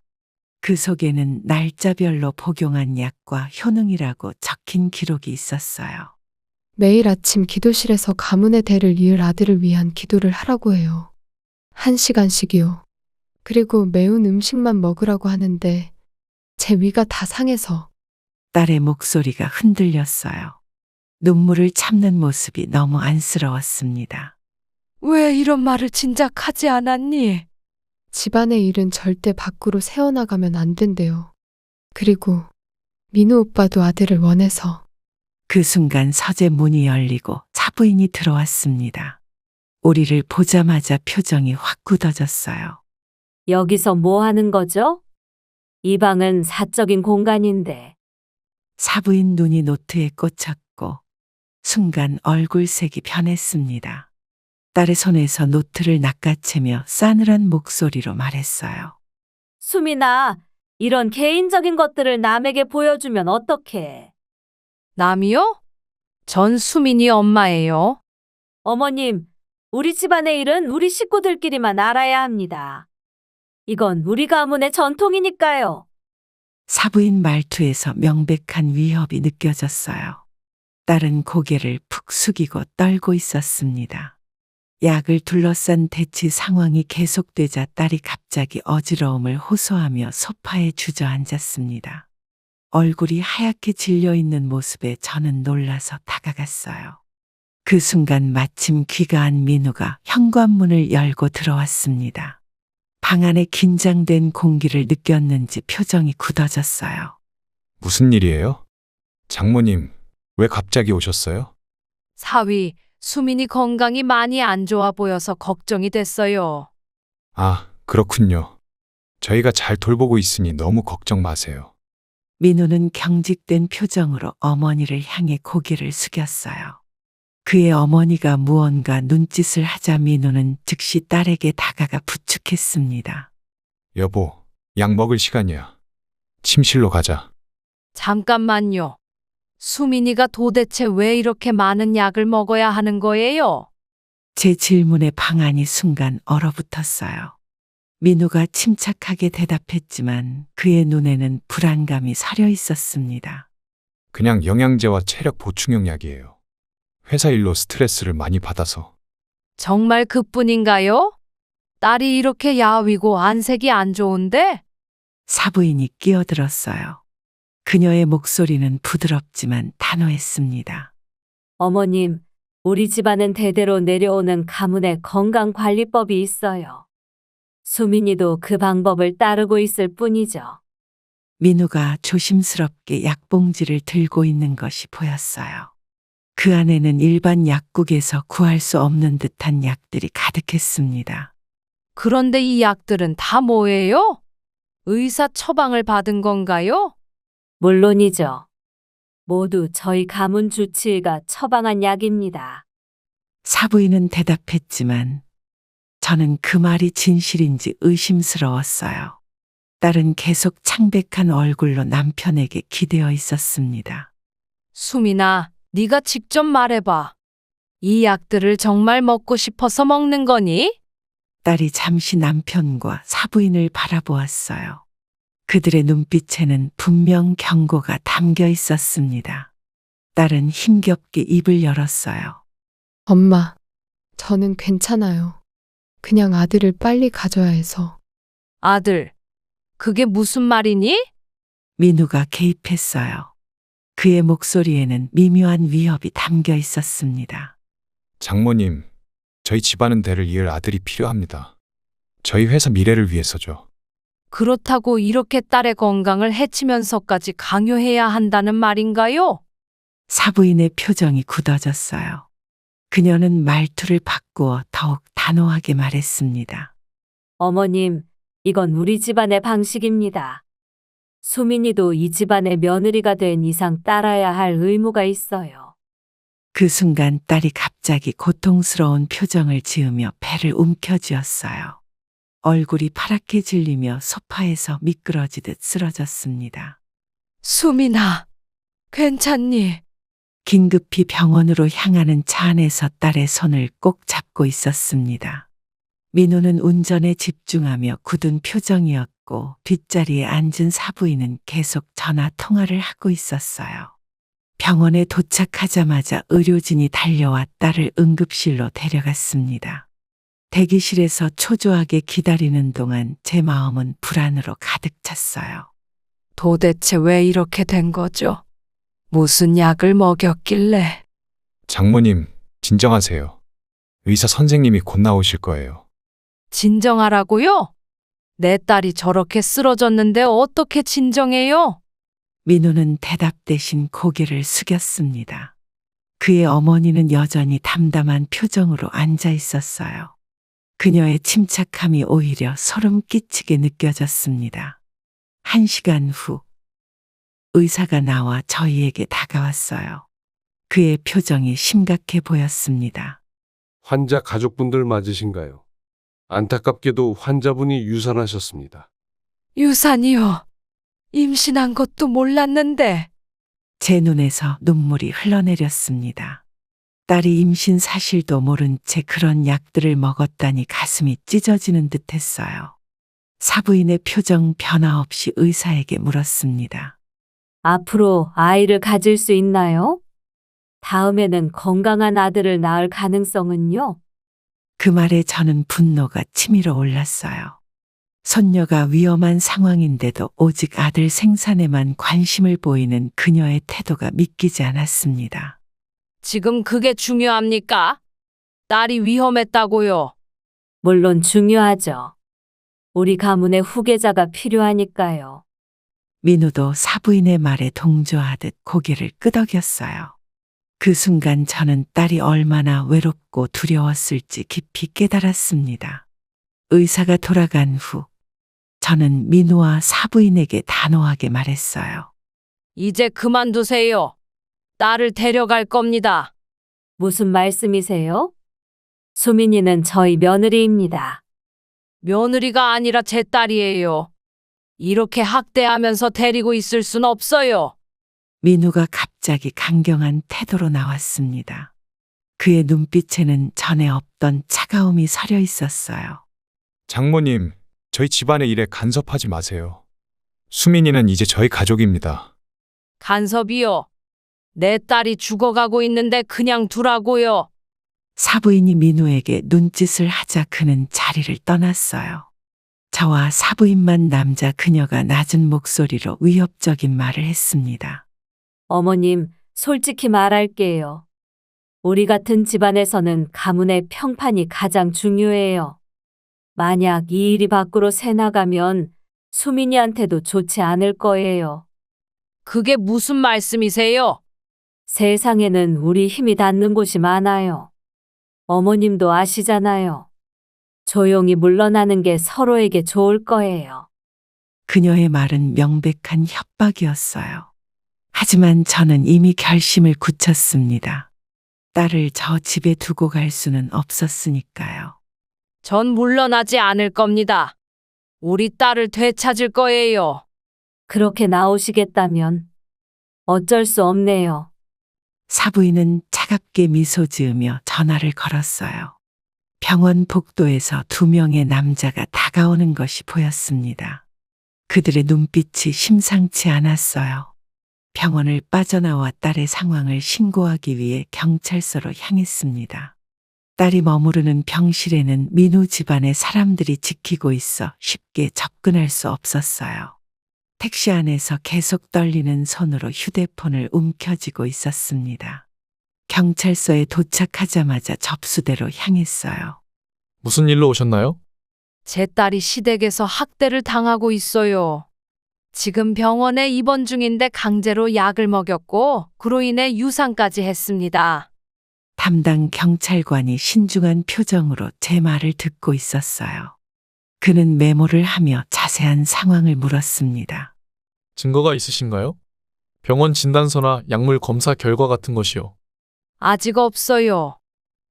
그 속에는 날짜별로 복용한 약과 효능이라고 적힌 기록이 있었어요. 매일 아침 기도실에서 가문의 대를 이을 아들을 위한 기도를 하라고 해요. 1시간씩이요. 그리고 매운 음식만 먹으라고 하는데 제 위가 다 상해서 딸의 목소리가 흔들렸어요. 눈물을 참는 모습이 너무 안쓰러웠습니다. 왜 이런 말을 진작 하지 않았니? 집안의 일은 절대 밖으로 새어나가면 안 된대요. 그리고 민우 오빠도 아들을 원해서. 그 순간 서재 문이 열리고 사부인이 들어왔습니다. 우리를 보자마자 표정이 확 굳어졌어요. 여기서 뭐 하는 거죠? 이 방은 사적인 공간인데. 사부인 눈이 노트에 꽂혔고 순간 얼굴색이 변했습니다. 딸의 손에서 노트를 낚아채며 싸늘한 목소리로 말했어요. 수민아, 이런 개인적인 것들을 남에게 보여주면 어떡해? 남이요? 전 수민이 엄마예요. 어머님, 우리 집안의 일은 우리 식구들끼리만 알아야 합니다. 이건 우리 가문의 전통이니까요. 사부인 말투에서 명백한 위협이 느껴졌어요. 딸은 고개를 푹 숙이고 떨고 있었습니다. 약을 둘러싼 대치 상황이 계속되자 딸이 갑자기 어지러움을 호소하며 소파에 주저앉았습니다. 얼굴이 하얗게 질려 있는 모습에 저는 놀라서 다가갔어요. 그 순간 마침 귀가한 민우가 현관문을 열고 들어왔습니다. 방 안에 긴장된 공기를 느꼈는지 표정이 굳어졌어요. 무슨 일이에요? 장모님, 왜 갑자기 오셨어요? 사위, 수민이 건강이 많이 안 좋아 보여서 걱정이 됐어요. 아, 그렇군요. 저희가 잘 돌보고 있으니 너무 걱정 마세요. 민우는 경직된 표정으로 어머니를 향해 고개를 숙였어요. 그의 어머니가 무언가 눈짓을 하자 민우는 즉시 딸에게 다가가 부축했습니다. 여보, 약 먹을 시간이야. 침실로 가자. 잠깐만요. 수민이가 도대체 왜 이렇게 많은 약을 먹어야 하는 거예요? 제 질문에 방안이 순간 얼어붙었어요. 민우가 침착하게 대답했지만 그의 눈에는 불안감이 서려 있었습니다. 그냥 영양제와 체력 보충용 약이에요. 회사 일로 스트레스를 많이 받아서. 정말 그뿐인가요? 딸이 이렇게 야위고 안색이 안 좋은데? 사부인이 끼어들었어요. 그녀의 목소리는 부드럽지만 단호했습니다. 어머님, 우리 집안은 대대로 내려오는 가문의 건강관리법이 있어요. 수민이도 그 방법을 따르고 있을 뿐이죠. 민우가 조심스럽게 약봉지를 들고 있는 것이 보였어요. 그 안에는 일반 약국에서 구할 수 없는 듯한 약들이 가득했습니다. 그런데 이 약들은 다 뭐예요? 의사 처방을 받은 건가요? 물론이죠. 모두 저희 가문 주치의가 처방한 약입니다. 사부인은 대답했지만 저는 그 말이 진실인지 의심스러웠어요. 딸은 계속 창백한 얼굴로 남편에게 기대어 있었습니다. 수민아, 네가 직접 말해봐. 이 약들을 정말 먹고 싶어서 먹는 거니? 딸이 잠시 남편과 사부인을 바라보았어요. 그들의 눈빛에는 분명 경고가 담겨 있었습니다. 딸은 힘겹게 입을 열었어요. 엄마, 저는 괜찮아요. 그냥 아들을 빨리 가져야 해서. 아들, 그게 무슨 말이니? 민우가 개입했어요. 그의 목소리에는 미묘한 위협이 담겨 있었습니다. 장모님, 저희 집안은 대를 이을 아들이 필요합니다. 저희 회사 미래를 위해서죠. 그렇다고 이렇게 딸의 건강을 해치면서까지 강요해야 한다는 말인가요? 사부인의 표정이 굳어졌어요. 그녀는 말투를 바꾸어 더욱 단호하게 말했습니다. 어머님, 이건 우리 집안의 방식입니다. 수민이도 이 집안의 며느리가 된 이상 따라야 할 의무가 있어요. 그 순간 딸이 갑자기 고통스러운 표정을 지으며 배를 움켜쥐었어요. 얼굴이 파랗게 질리며 소파에서 미끄러지듯 쓰러졌습니다. 수민아, 괜찮니? 긴급히 병원으로 향하는 차 안에서 딸의 손을 꼭 잡고 있었습니다. 민우는 운전에 집중하며 굳은 표정이었고 뒷자리에 앉은 사부인은 계속 전화 통화를 하고 있었어요. 병원에 도착하자마자 의료진이 달려와 딸을 응급실로 데려갔습니다. 대기실에서 초조하게 기다리는 동안 제 마음은 불안으로 가득 찼어요. 도대체 왜 이렇게 된 거죠? 무슨 약을 먹였길래? 장모님, 진정하세요. 의사 선생님이 곧 나오실 거예요. 진정하라고요? 내 딸이 저렇게 쓰러졌는데 어떻게 진정해요? 민우는 대답 대신 고개를 숙였습니다. 그의 어머니는 여전히 담담한 표정으로 앉아 있었어요. 그녀의 침착함이 오히려 소름 끼치게 느껴졌습니다. 1시간 후, 의사가 나와 저희에게 다가왔어요. 그의 표정이 심각해 보였습니다. 환자 가족분들 맞으신가요? 안타깝게도 환자분이 유산하셨습니다. 유산이요. 임신한 것도 몰랐는데. 제 눈에서 눈물이 흘러내렸습니다. 딸이 임신 사실도 모른 채 그런 약들을 먹었다니 가슴이 찢어지는 듯 했어요. 사부인의 표정 변화 없이 의사에게 물었습니다. 앞으로 아이를 가질 수 있나요? 다음에는 건강한 아들을 낳을 가능성은요? 그 말에 저는 분노가 치밀어 올랐어요. 손녀가 위험한 상황인데도 오직 아들 생산에만 관심을 보이는 그녀의 태도가 믿기지 않았습니다. 지금 그게 중요합니까? 딸이 위험했다고요. 물론 중요하죠. 우리 가문의 후계자가 필요하니까요. 민우도 사부인의 말에 동조하듯 고개를 끄덕였어요. 그 순간 저는 딸이 얼마나 외롭고 두려웠을지 깊이 깨달았습니다. 의사가 돌아간 후 저는 민우와 사부인에게 단호하게 말했어요. 이제 그만두세요. 딸을 데려갈 겁니다. 무슨 말씀이세요? 수민이는 저희 며느리입니다. 며느리가 아니라 제 딸이에요. 이렇게 학대하면서 데리고 있을 순 없어요. 민우가 갑자기 강경한 태도로 나왔습니다. 그의 눈빛에는 전에 없던 차가움이 서려 있었어요. 장모님, 저희 집안의 일에 간섭하지 마세요. 수민이는 이제 저희 가족입니다. 간섭이요. 내 딸이 죽어가고 있는데 그냥 두라고요. 사부인이 민우에게 눈짓을 하자 그는 자리를 떠났어요. 저와 사부인만 남자 그녀가 낮은 목소리로 위협적인 말을 했습니다. 어머님, 솔직히 말할게요. 우리 같은 집안에서는 가문의 평판이 가장 중요해요. 만약 이 일이 밖으로 새나가면 수민이한테도 좋지 않을 거예요. 그게 무슨 말씀이세요? 세상에는 우리 힘이 닿는 곳이 많아요. 어머님도 아시잖아요. 조용히 물러나는 게 서로에게 좋을 거예요. 그녀의 말은 명백한 협박이었어요. 하지만 저는 이미 결심을 굳혔습니다. 딸을 저 집에 두고 갈 수는 없었으니까요. 전 물러나지 않을 겁니다. 우리 딸을 되찾을 거예요. 그렇게 나오시겠다면 어쩔 수 없네요. 사부인은 차갑게 미소 지으며 전화를 걸었어요. 병원 복도에서 2명의 남자가 다가오는 것이 보였습니다. 그들의 눈빛이 심상치 않았어요. 병원을 빠져나와 딸의 상황을 신고하기 위해 경찰서로 향했습니다. 딸이 머무르는 병실에는 민우 집안의 사람들이 지키고 있어 쉽게 접근할 수 없었어요. 택시 안에서 계속 떨리는 손으로 휴대폰을 움켜쥐고 있었습니다. 경찰서에 도착하자마자 접수대로 향했어요. 무슨 일로 오셨나요? 제 딸이 시댁에서 학대를 당하고 있어요. 지금 병원에 입원 중인데 강제로 약을 먹였고 그로 인해 유산까지 했습니다. 담당 경찰관이 신중한 표정으로 제 말을 듣고 있었어요. 그는 메모를 하며 자세한 상황을 물었습니다. 증거가 있으신가요? 병원 진단서나 약물 검사 결과 같은 것이요. 아직 없어요.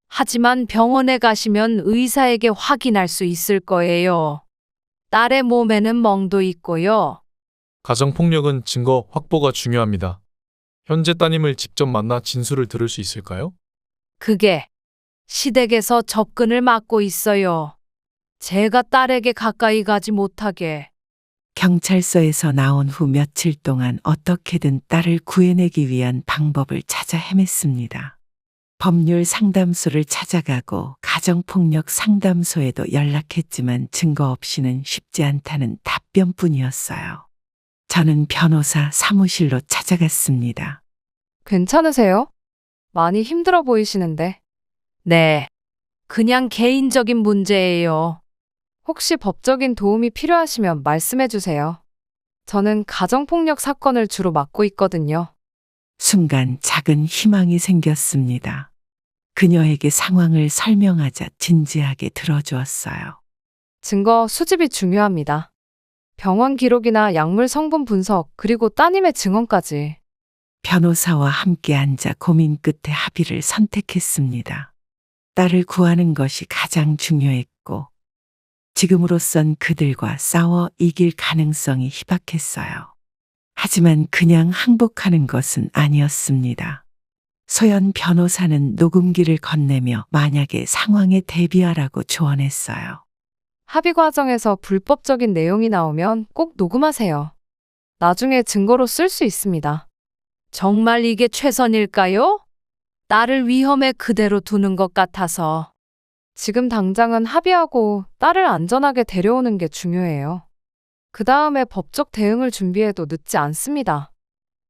하지만 병원에 가시면 의사에게 확인할 수 있을 거예요. 딸의 몸에는 멍도 있고요. 가정폭력은 증거 확보가 중요합니다. 현재 따님을 직접 만나 진술을 들을 수 있을까요? 그게 시댁에서 접근을 막고 있어요. 제가 딸에게 가까이 가지 못하게. 경찰서에서 나온 후 며칠 동안 어떻게든 딸을 구해내기 위한 방법을 찾아 헤맸습니다. 법률 상담소를 찾아가고 가정폭력 상담소에도 연락했지만 증거 없이는 쉽지 않다는 답변뿐이었어요. 저는 변호사 사무실로 찾아갔습니다. 괜찮으세요? 많이 힘들어 보이시는데. 네. 그냥 개인적인 문제예요. 혹시 법적인 도움이 필요하시면 말씀해 주세요. 저는 가정폭력 사건을 주로 맡고 있거든요. 순간 작은 희망이 생겼습니다. 그녀에게 상황을 설명하자 진지하게 들어주었어요. 증거 수집이 중요합니다. 병원 기록이나 약물 성분 분석, 그리고 따님의 증언까지. 변호사와 함께 앉아 고민 끝에 합의를 선택했습니다. 딸을 구하는 것이 가장 중요했고, 지금으로선 그들과 싸워 이길 가능성이 희박했어요. 하지만 그냥 항복하는 것은 아니었습니다. 소연 변호사는 녹음기를 건네며 만약의 상황에 대비하라고 조언했어요. 합의 과정에서 불법적인 내용이 나오면 꼭 녹음하세요. 나중에 증거로 쓸 수 있습니다. 정말 이게 최선일까요? 딸을 위험에 그대로 두는 것 같아서. 지금 당장은 합의하고 딸을 안전하게 데려오는 게 중요해요. 그 다음에 법적 대응을 준비해도 늦지 않습니다.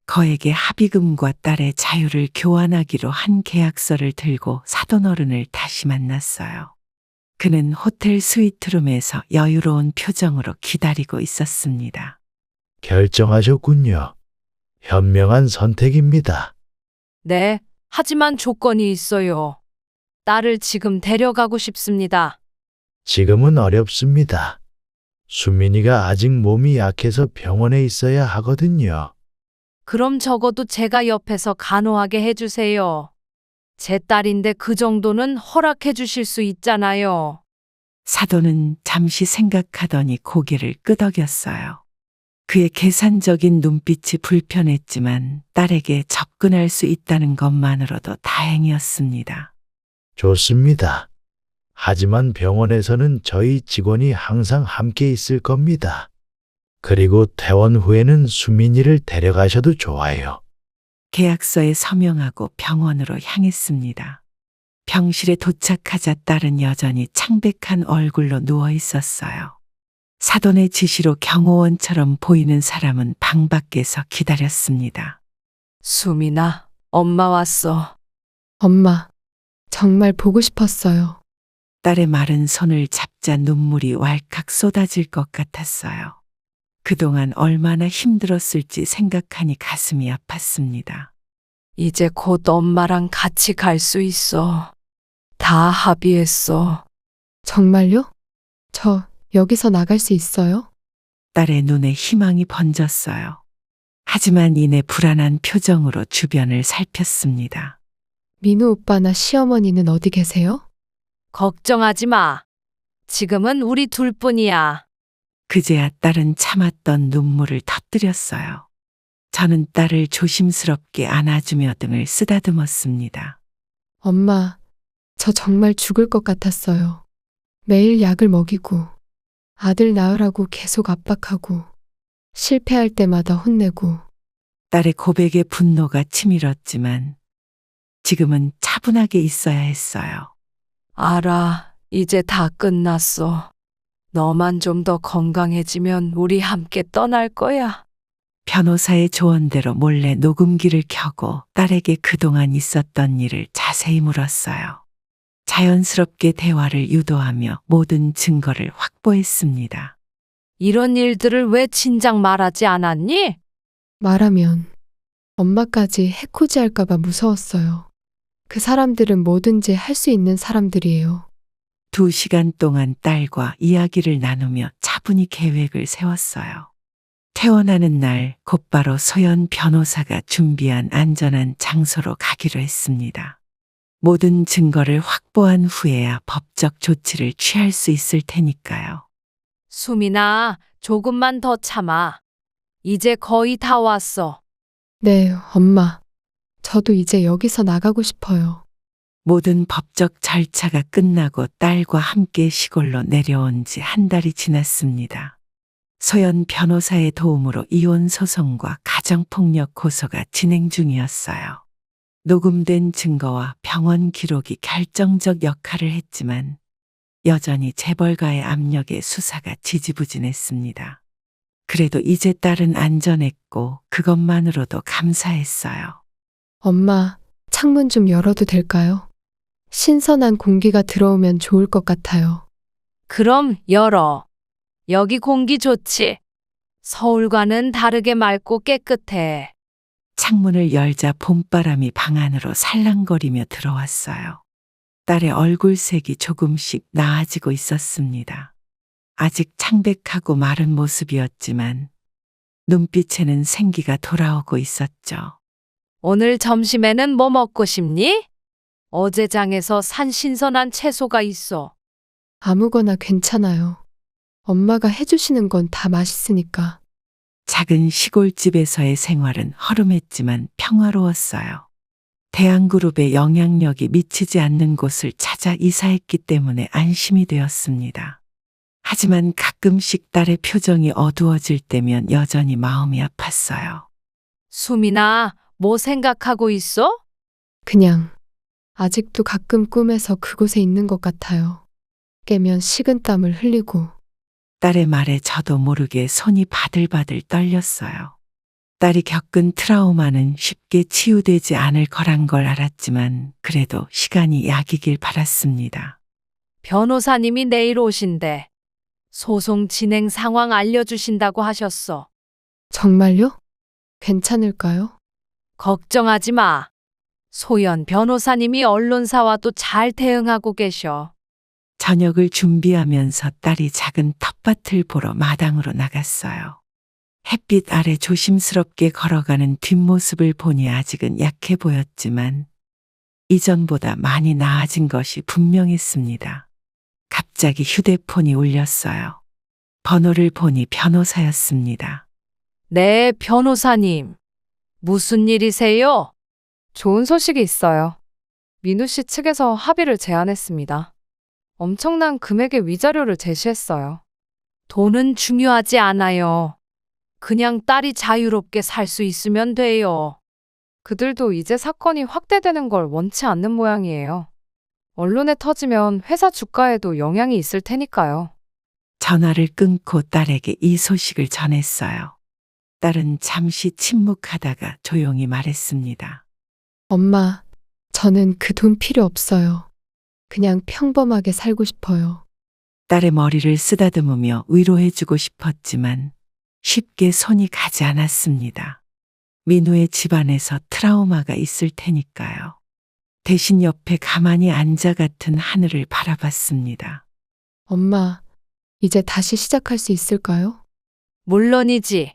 거액의 합의금과 딸의 자유를 교환하기로 한 계약서를 들고 사돈어른을 다시 만났어요. 그는 호텔 스위트룸에서 여유로운 표정으로 기다리고 있었습니다. 결정하셨군요. 현명한 선택입니다. 네, 하지만 조건이 있어요. 딸을 지금 데려가고 싶습니다. 지금은 어렵습니다. 수민이가 아직 몸이 약해서 병원에 있어야 하거든요. 그럼 적어도 제가 옆에서 간호하게 해주세요. 제 딸인데 그 정도는 허락해 주실 수 있잖아요. 사돈은 잠시 생각하더니 고개를 끄덕였어요. 그의 계산적인 눈빛이 불편했지만 딸에게 접근할 수 있다는 것만으로도 다행이었습니다. 좋습니다. 하지만 병원에서는 저희 직원이 항상 함께 있을 겁니다. 그리고 퇴원 후에는 수민이를 데려가셔도 좋아요. 계약서에 서명하고 병원으로 향했습니다. 병실에 도착하자 딸은 여전히 창백한 얼굴로 누워 있었어요. 사돈의 지시로 경호원처럼 보이는 사람은 방 밖에서 기다렸습니다. 수민아, 엄마 왔어. 엄마, 정말 보고 싶었어요. 딸의 마른 손을 잡자 눈물이 왈칵 쏟아질 것 같았어요. 그동안 얼마나 힘들었을지 생각하니 가슴이 아팠습니다. 이제 곧 엄마랑 같이 갈 수 있어. 다 합의했어. 정말요? 저 여기서 나갈 수 있어요? 딸의 눈에 희망이 번졌어요. 하지만 이내 불안한 표정으로 주변을 살폈습니다. 민우 오빠나 시어머니는 어디 계세요? 걱정하지 마. 지금은 우리 둘뿐이야. 그제야 딸은 참았던 눈물을 터뜨렸어요. 저는 딸을 조심스럽게 안아주며 등을 쓰다듬었습니다. 엄마, 저 정말 죽을 것 같았어요. 매일 약을 먹이고, 아들 낳으라고 계속 압박하고, 실패할 때마다 혼내고. 딸의 고백에 분노가 치밀었지만 지금은 차분하게 있어야 했어요. 알아. 이제 다 끝났어. 너만 좀 더 건강해지면 우리 함께 떠날 거야. 변호사의 조언대로 몰래 녹음기를 켜고 딸에게 그동안 있었던 일을 자세히 물었어요. 자연스럽게 대화를 유도하며 모든 증거를 확보했습니다. 이런 일들을 왜 진작 말하지 않았니? 말하면 엄마까지 해코지 할까봐 무서웠어요. 그 사람들은 뭐든지 할 수 있는 사람들이에요. 2시간 동안 딸과 이야기를 나누며 차분히 계획을 세웠어요. 퇴원하는 날 곧바로 소연 변호사가 준비한 안전한 장소로 가기로 했습니다. 모든 증거를 확보한 후에야 법적 조치를 취할 수 있을 테니까요. 수민아, 조금만 더 참아. 이제 거의 다 왔어. 네, 엄마. 저도 이제 여기서 나가고 싶어요. 모든 법적 절차가 끝나고 딸과 함께 시골로 내려온 지 한 달이 지났습니다. 소연 변호사의 도움으로 이혼 소송과 가정폭력 고소가 진행 중이었어요. 녹음된 증거와 병원 기록이 결정적 역할을 했지만 여전히 재벌가의 압력에 수사가 지지부진했습니다. 그래도 이제 딸은 안전했고 그것만으로도 감사했어요. 엄마, 창문 좀 열어도 될까요? 신선한 공기가 들어오면 좋을 것 같아요. 그럼 열어. 여기 공기 좋지? 서울과는 다르게 맑고 깨끗해. 창문을 열자 봄바람이 방 안으로 살랑거리며 들어왔어요. 딸의 얼굴색이 조금씩 나아지고 있었습니다. 아직 창백하고 마른 모습이었지만 눈빛에는 생기가 돌아오고 있었죠. 오늘 점심에는 뭐 먹고 싶니? 어제 장에서 산 신선한 채소가 있어. 아무거나 괜찮아요. 엄마가 해주시는 건 다 맛있으니까. 작은 시골집에서의 생활은 허름했지만 평화로웠어요. 대한그룹의 영향력이 미치지 않는 곳을 찾아 이사했기 때문에 안심이 되었습니다. 하지만 가끔씩 딸의 표정이 어두워질 때면 여전히 마음이 아팠어요. 수민아, 뭐 생각하고 있어? 그냥 아직도 가끔 꿈에서 그곳에 있는 것 같아요. 깨면 식은땀을 흘리고. 딸의 말에 저도 모르게 손이 바들바들 떨렸어요. 딸이 겪은 트라우마는 쉽게 치유되지 않을 거란 걸 알았지만 그래도 시간이 약이길 바랐습니다. 변호사님이 내일 오신대. 소송 진행 상황 알려주신다고 하셨어. 정말요? 괜찮을까요? 걱정하지 마. 소연 변호사님이 언론사와도 잘 대응하고 계셔. 저녁을 준비하면서 딸이 작은 텃밭을 보러 마당으로 나갔어요. 햇빛 아래 조심스럽게 걸어가는 뒷모습을 보니 아직은 약해 보였지만 이전보다 많이 나아진 것이 분명했습니다. 갑자기 휴대폰이 울렸어요. 번호를 보니 변호사였습니다. 네, 변호사님. 무슨 일이세요? 좋은 소식이 있어요. 민우 씨 측에서 합의를 제안했습니다. 엄청난 금액의 위자료를 제시했어요. 돈은 중요하지 않아요. 그냥 딸이 자유롭게 살 수 있으면 돼요. 그들도 이제 사건이 확대되는 걸 원치 않는 모양이에요. 언론에 터지면 회사 주가에도 영향이 있을 테니까요. 전화를 끊고 딸에게 이 소식을 전했어요. 딸은 잠시 침묵하다가 조용히 말했습니다. 엄마, 저는 그 돈 필요 없어요. 그냥 평범하게 살고 싶어요. 딸의 머리를 쓰다듬으며 위로해주고 싶었지만 쉽게 손이 가지 않았습니다. 민우의 집안에서 트라우마가 있을 테니까요. 대신 옆에 가만히 앉아 같은 하늘을 바라봤습니다. 엄마, 이제 다시 시작할 수 있을까요? 물론이지.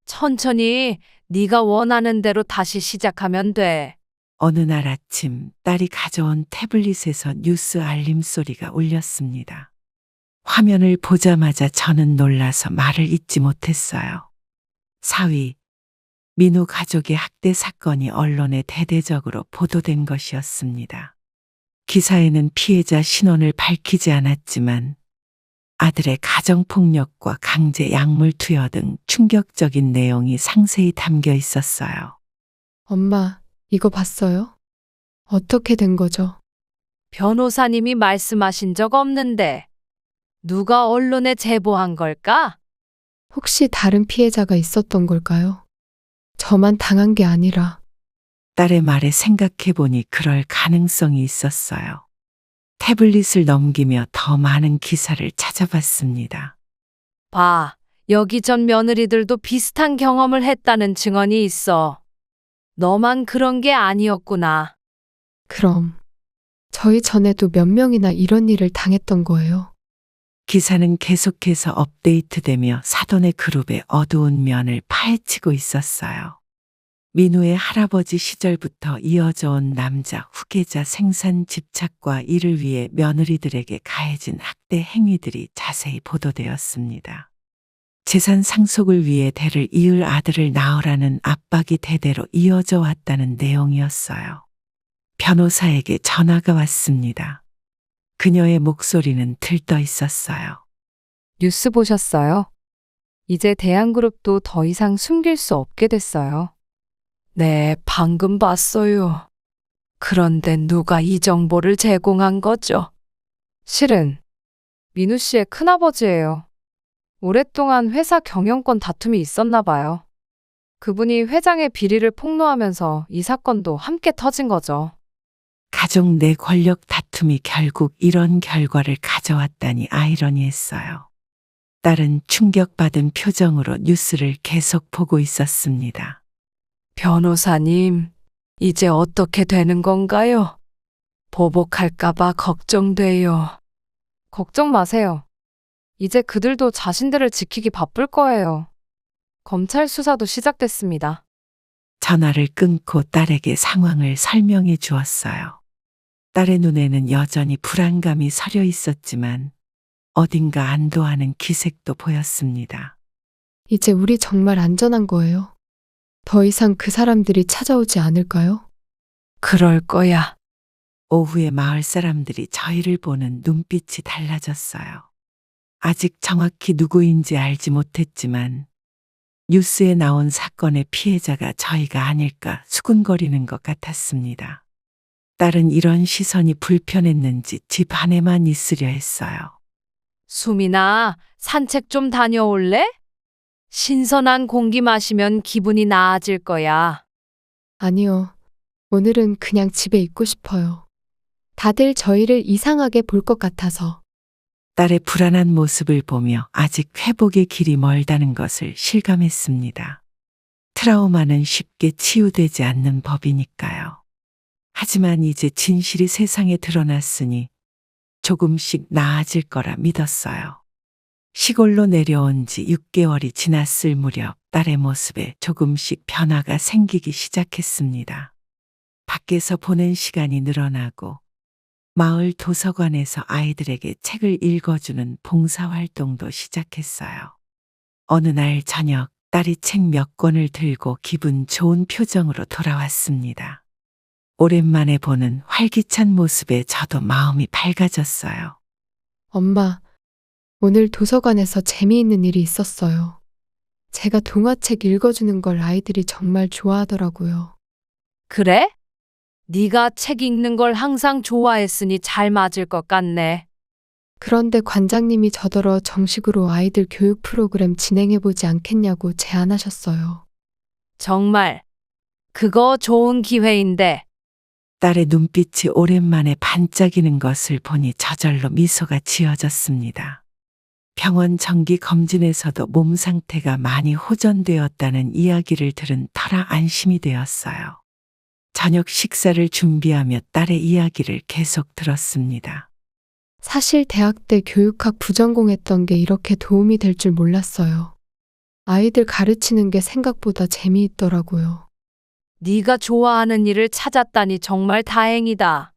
천천히 네가 원하는 대로 다시 시작하면 돼. 어느 날 아침 딸이 가져온 태블릿에서 뉴스 알림 소리가 울렸습니다. 화면을 보자마자 저는 놀라서 말을 잇지 못했어요. 사위, 민우 가족의 학대 사건이 언론에 대대적으로 보도된 것이었습니다. 기사에는 피해자 신원을 밝히지 않았지만 아들의 가정폭력과 강제 약물 투여 등 충격적인 내용이 상세히 담겨 있었어요. 엄마, 이거 봤어요? 어떻게 된 거죠? 변호사님이 말씀하신 적 없는데 누가 언론에 제보한 걸까? 혹시 다른 피해자가 있었던 걸까요? 저만 당한 게 아니라. 딸의 말에 생각해보니 그럴 가능성이 있었어요. 태블릿을 넘기며 더 많은 기사를 찾아봤습니다. 봐, 여기 전 며느리들도 비슷한 경험을 했다는 증언이 있어. 너만 그런 게 아니었구나. 그럼 저희 전에도 몇 명이나 이런 일을 당했던 거예요. 기사는 계속해서 업데이트되며 사돈의 그룹의 어두운 면을 파헤치고 있었어요. 민우의 할아버지 시절부터 이어져 온 남자 후계자 생산 집착과 이를 위해 며느리들에게 가해진 학대 행위들이 자세히 보도되었습니다. 재산 상속을 위해 대를 이을 아들을 낳으라는 압박이 대대로 이어져 왔다는 내용이었어요. 변호사에게 전화가 왔습니다. 그녀의 목소리는 들떠 있었어요. 뉴스 보셨어요? 이제 대한그룹도 더 이상 숨길 수 없게 됐어요. 네, 방금 봤어요. 그런데 누가 이 정보를 제공한 거죠? 실은 민우 씨의 큰아버지예요. 오랫동안 회사 경영권 다툼이 있었나 봐요. 그분이 회장의 비리를 폭로하면서 이 사건도 함께 터진 거죠. 가족 내 권력 다툼이 결국 이런 결과를 가져왔다니 아이러니했어요. 딸은 충격받은 표정으로 뉴스를 계속 보고 있었습니다. 변호사님, 이제 어떻게 되는 건가요? 보복할까봐 걱정돼요. 걱정 마세요. 이제 그들도 자신들을 지키기 바쁠 거예요. 검찰 수사도 시작됐습니다. 전화를 끊고 딸에게 상황을 설명해 주었어요. 딸의 눈에는 여전히 불안감이 서려 있었지만 어딘가 안도하는 기색도 보였습니다. 이제 우리 정말 안전한 거예요. 더 이상 그 사람들이 찾아오지 않을까요? 그럴 거야. 오후에 마을 사람들이 저희를 보는 눈빛이 달라졌어요. 아직 정확히 누구인지 알지 못했지만 뉴스에 나온 사건의 피해자가 저희가 아닐까 수군거리는 것 같았습니다. 딸은 이런 시선이 불편했는지 집 안에만 있으려 했어요. 수민아, 산책 좀 다녀올래? 신선한 공기 마시면 기분이 나아질 거야. 아니요. 오늘은 그냥 집에 있고 싶어요. 다들 저희를 이상하게 볼 것 같아서. 딸의 불안한 모습을 보며 아직 회복의 길이 멀다는 것을 실감했습니다. 트라우마는 쉽게 치유되지 않는 법이니까요. 하지만 이제 진실이 세상에 드러났으니 조금씩 나아질 거라 믿었어요. 시골로 내려온 지 6개월이 지났을 무렵 딸의 모습에 조금씩 변화가 생기기 시작했습니다. 밖에서 보낸 시간이 늘어나고 마을 도서관에서 아이들에게 책을 읽어주는 봉사활동도 시작했어요. 어느 날 저녁 딸이 책 몇 권을 들고 기분 좋은 표정으로 돌아왔습니다. 오랜만에 보는 활기찬 모습에 저도 마음이 밝아졌어요. 엄마, 오늘 도서관에서 재미있는 일이 있었어요. 제가 동화책 읽어주는 걸 아이들이 정말 좋아하더라고요. 그래? 네가 책 읽는 걸 항상 좋아했으니 잘 맞을 것 같네. 그런데 관장님이 저더러 정식으로 아이들 교육 프로그램 진행해보지 않겠냐고 제안하셨어요. 정말 그거 좋은 기회인데. 딸의 눈빛이 오랜만에 반짝이는 것을 보니 저절로 미소가 지어졌습니다. 병원 정기 검진에서도 몸 상태가 많이 호전되었다는 이야기를 들은 터라 안심이 되었어요. 저녁 식사를 준비하며 딸의 이야기를 계속 들었습니다. 사실 대학 때 교육학 부전공했던 게 이렇게 도움이 될 줄 몰랐어요. 아이들 가르치는 게 생각보다 재미있더라고요. 네가 좋아하는 일을 찾았다니 정말 다행이다.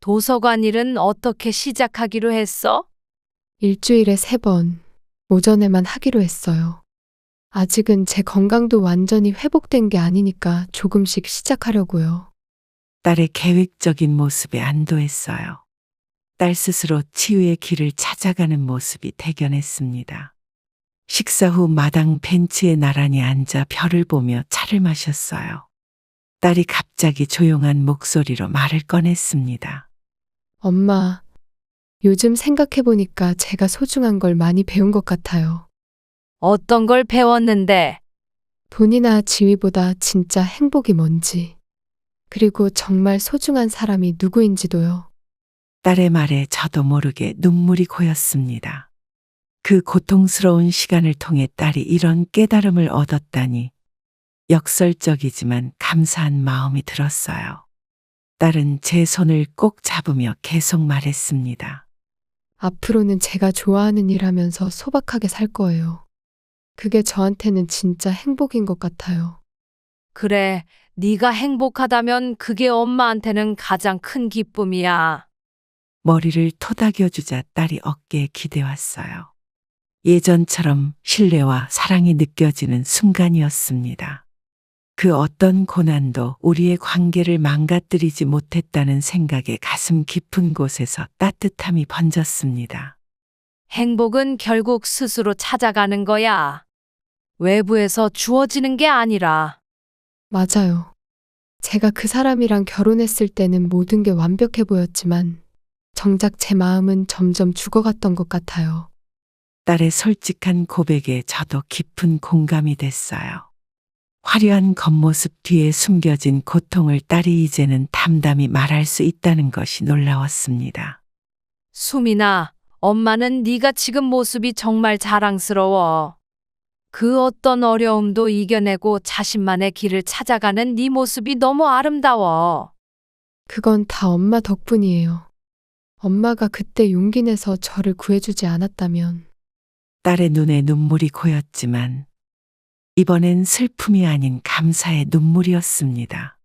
도서관 일은 어떻게 시작하기로 했어? 일주일에 3번, 오전에만 하기로 했어요. 아직은 제 건강도 완전히 회복된 게 아니니까 조금씩 시작하려고요. 딸의 계획적인 모습에 안도했어요. 딸 스스로 치유의 길을 찾아가는 모습이 대견했습니다. 식사 후 마당 벤치에 나란히 앉아 별을 보며 차를 마셨어요. 딸이 갑자기 조용한 목소리로 말을 꺼냈습니다. 엄마, 요즘 생각해보니까 제가 소중한 걸 많이 배운 것 같아요. 어떤 걸 배웠는데? 돈이나 지위보다 진짜 행복이 뭔지, 그리고 정말 소중한 사람이 누구인지도요. 딸의 말에 저도 모르게 눈물이 고였습니다. 그 고통스러운 시간을 통해 딸이 이런 깨달음을 얻었다니 역설적이지만 감사한 마음이 들었어요. 딸은 제 손을 꼭 잡으며 계속 말했습니다. 앞으로는 제가 좋아하는 일 하면서 소박하게 살 거예요. 그게 저한테는 진짜 행복인 것 같아요. 그래, 네가 행복하다면 그게 엄마한테는 가장 큰 기쁨이야. 머리를 토닥여주자 딸이 어깨에 기대왔어요. 예전처럼 신뢰와 사랑이 느껴지는 순간이었습니다. 그 어떤 고난도 우리의 관계를 망가뜨리지 못했다는 생각에 가슴 깊은 곳에서 따뜻함이 번졌습니다. 행복은 결국 스스로 찾아가는 거야. 외부에서 주어지는 게 아니라. 맞아요. 제가 그 사람이랑 결혼했을 때는 모든 게 완벽해 보였지만 정작 제 마음은 점점 죽어갔던 것 같아요. 딸의 솔직한 고백에 저도 깊은 공감이 됐어요. 화려한 겉모습 뒤에 숨겨진 고통을 딸이 이제는 담담히 말할 수 있다는 것이 놀라웠습니다. 수민아, 엄마는 네가 지금 모습이 정말 자랑스러워. 그 어떤 어려움도 이겨내고 자신만의 길을 찾아가는 네 모습이 너무 아름다워. 그건 다 엄마 덕분이에요. 엄마가 그때 용기 내서 저를 구해주지 않았다면 딸의 눈에 눈물이 고였지만 이번엔 슬픔이 아닌 감사의 눈물이었습니다.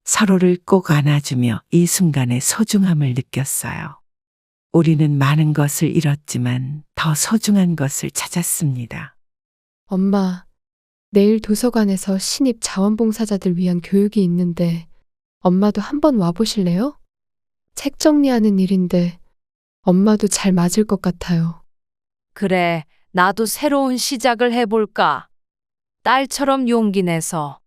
서로를 꼭 안아주며 이 순간의 소중함을 느꼈어요. 우리는 많은 것을 잃었지만 더 소중한 것을 찾았습니다. 엄마, 내일 도서관에서 신입 자원봉사자들 위한 교육이 있는데 엄마도 한번 와보실래요? 책 정리하는 일인데 엄마도 잘 맞을 것 같아요. 그래, 나도 새로운 시작을 해볼까? 딸처럼 용기 내서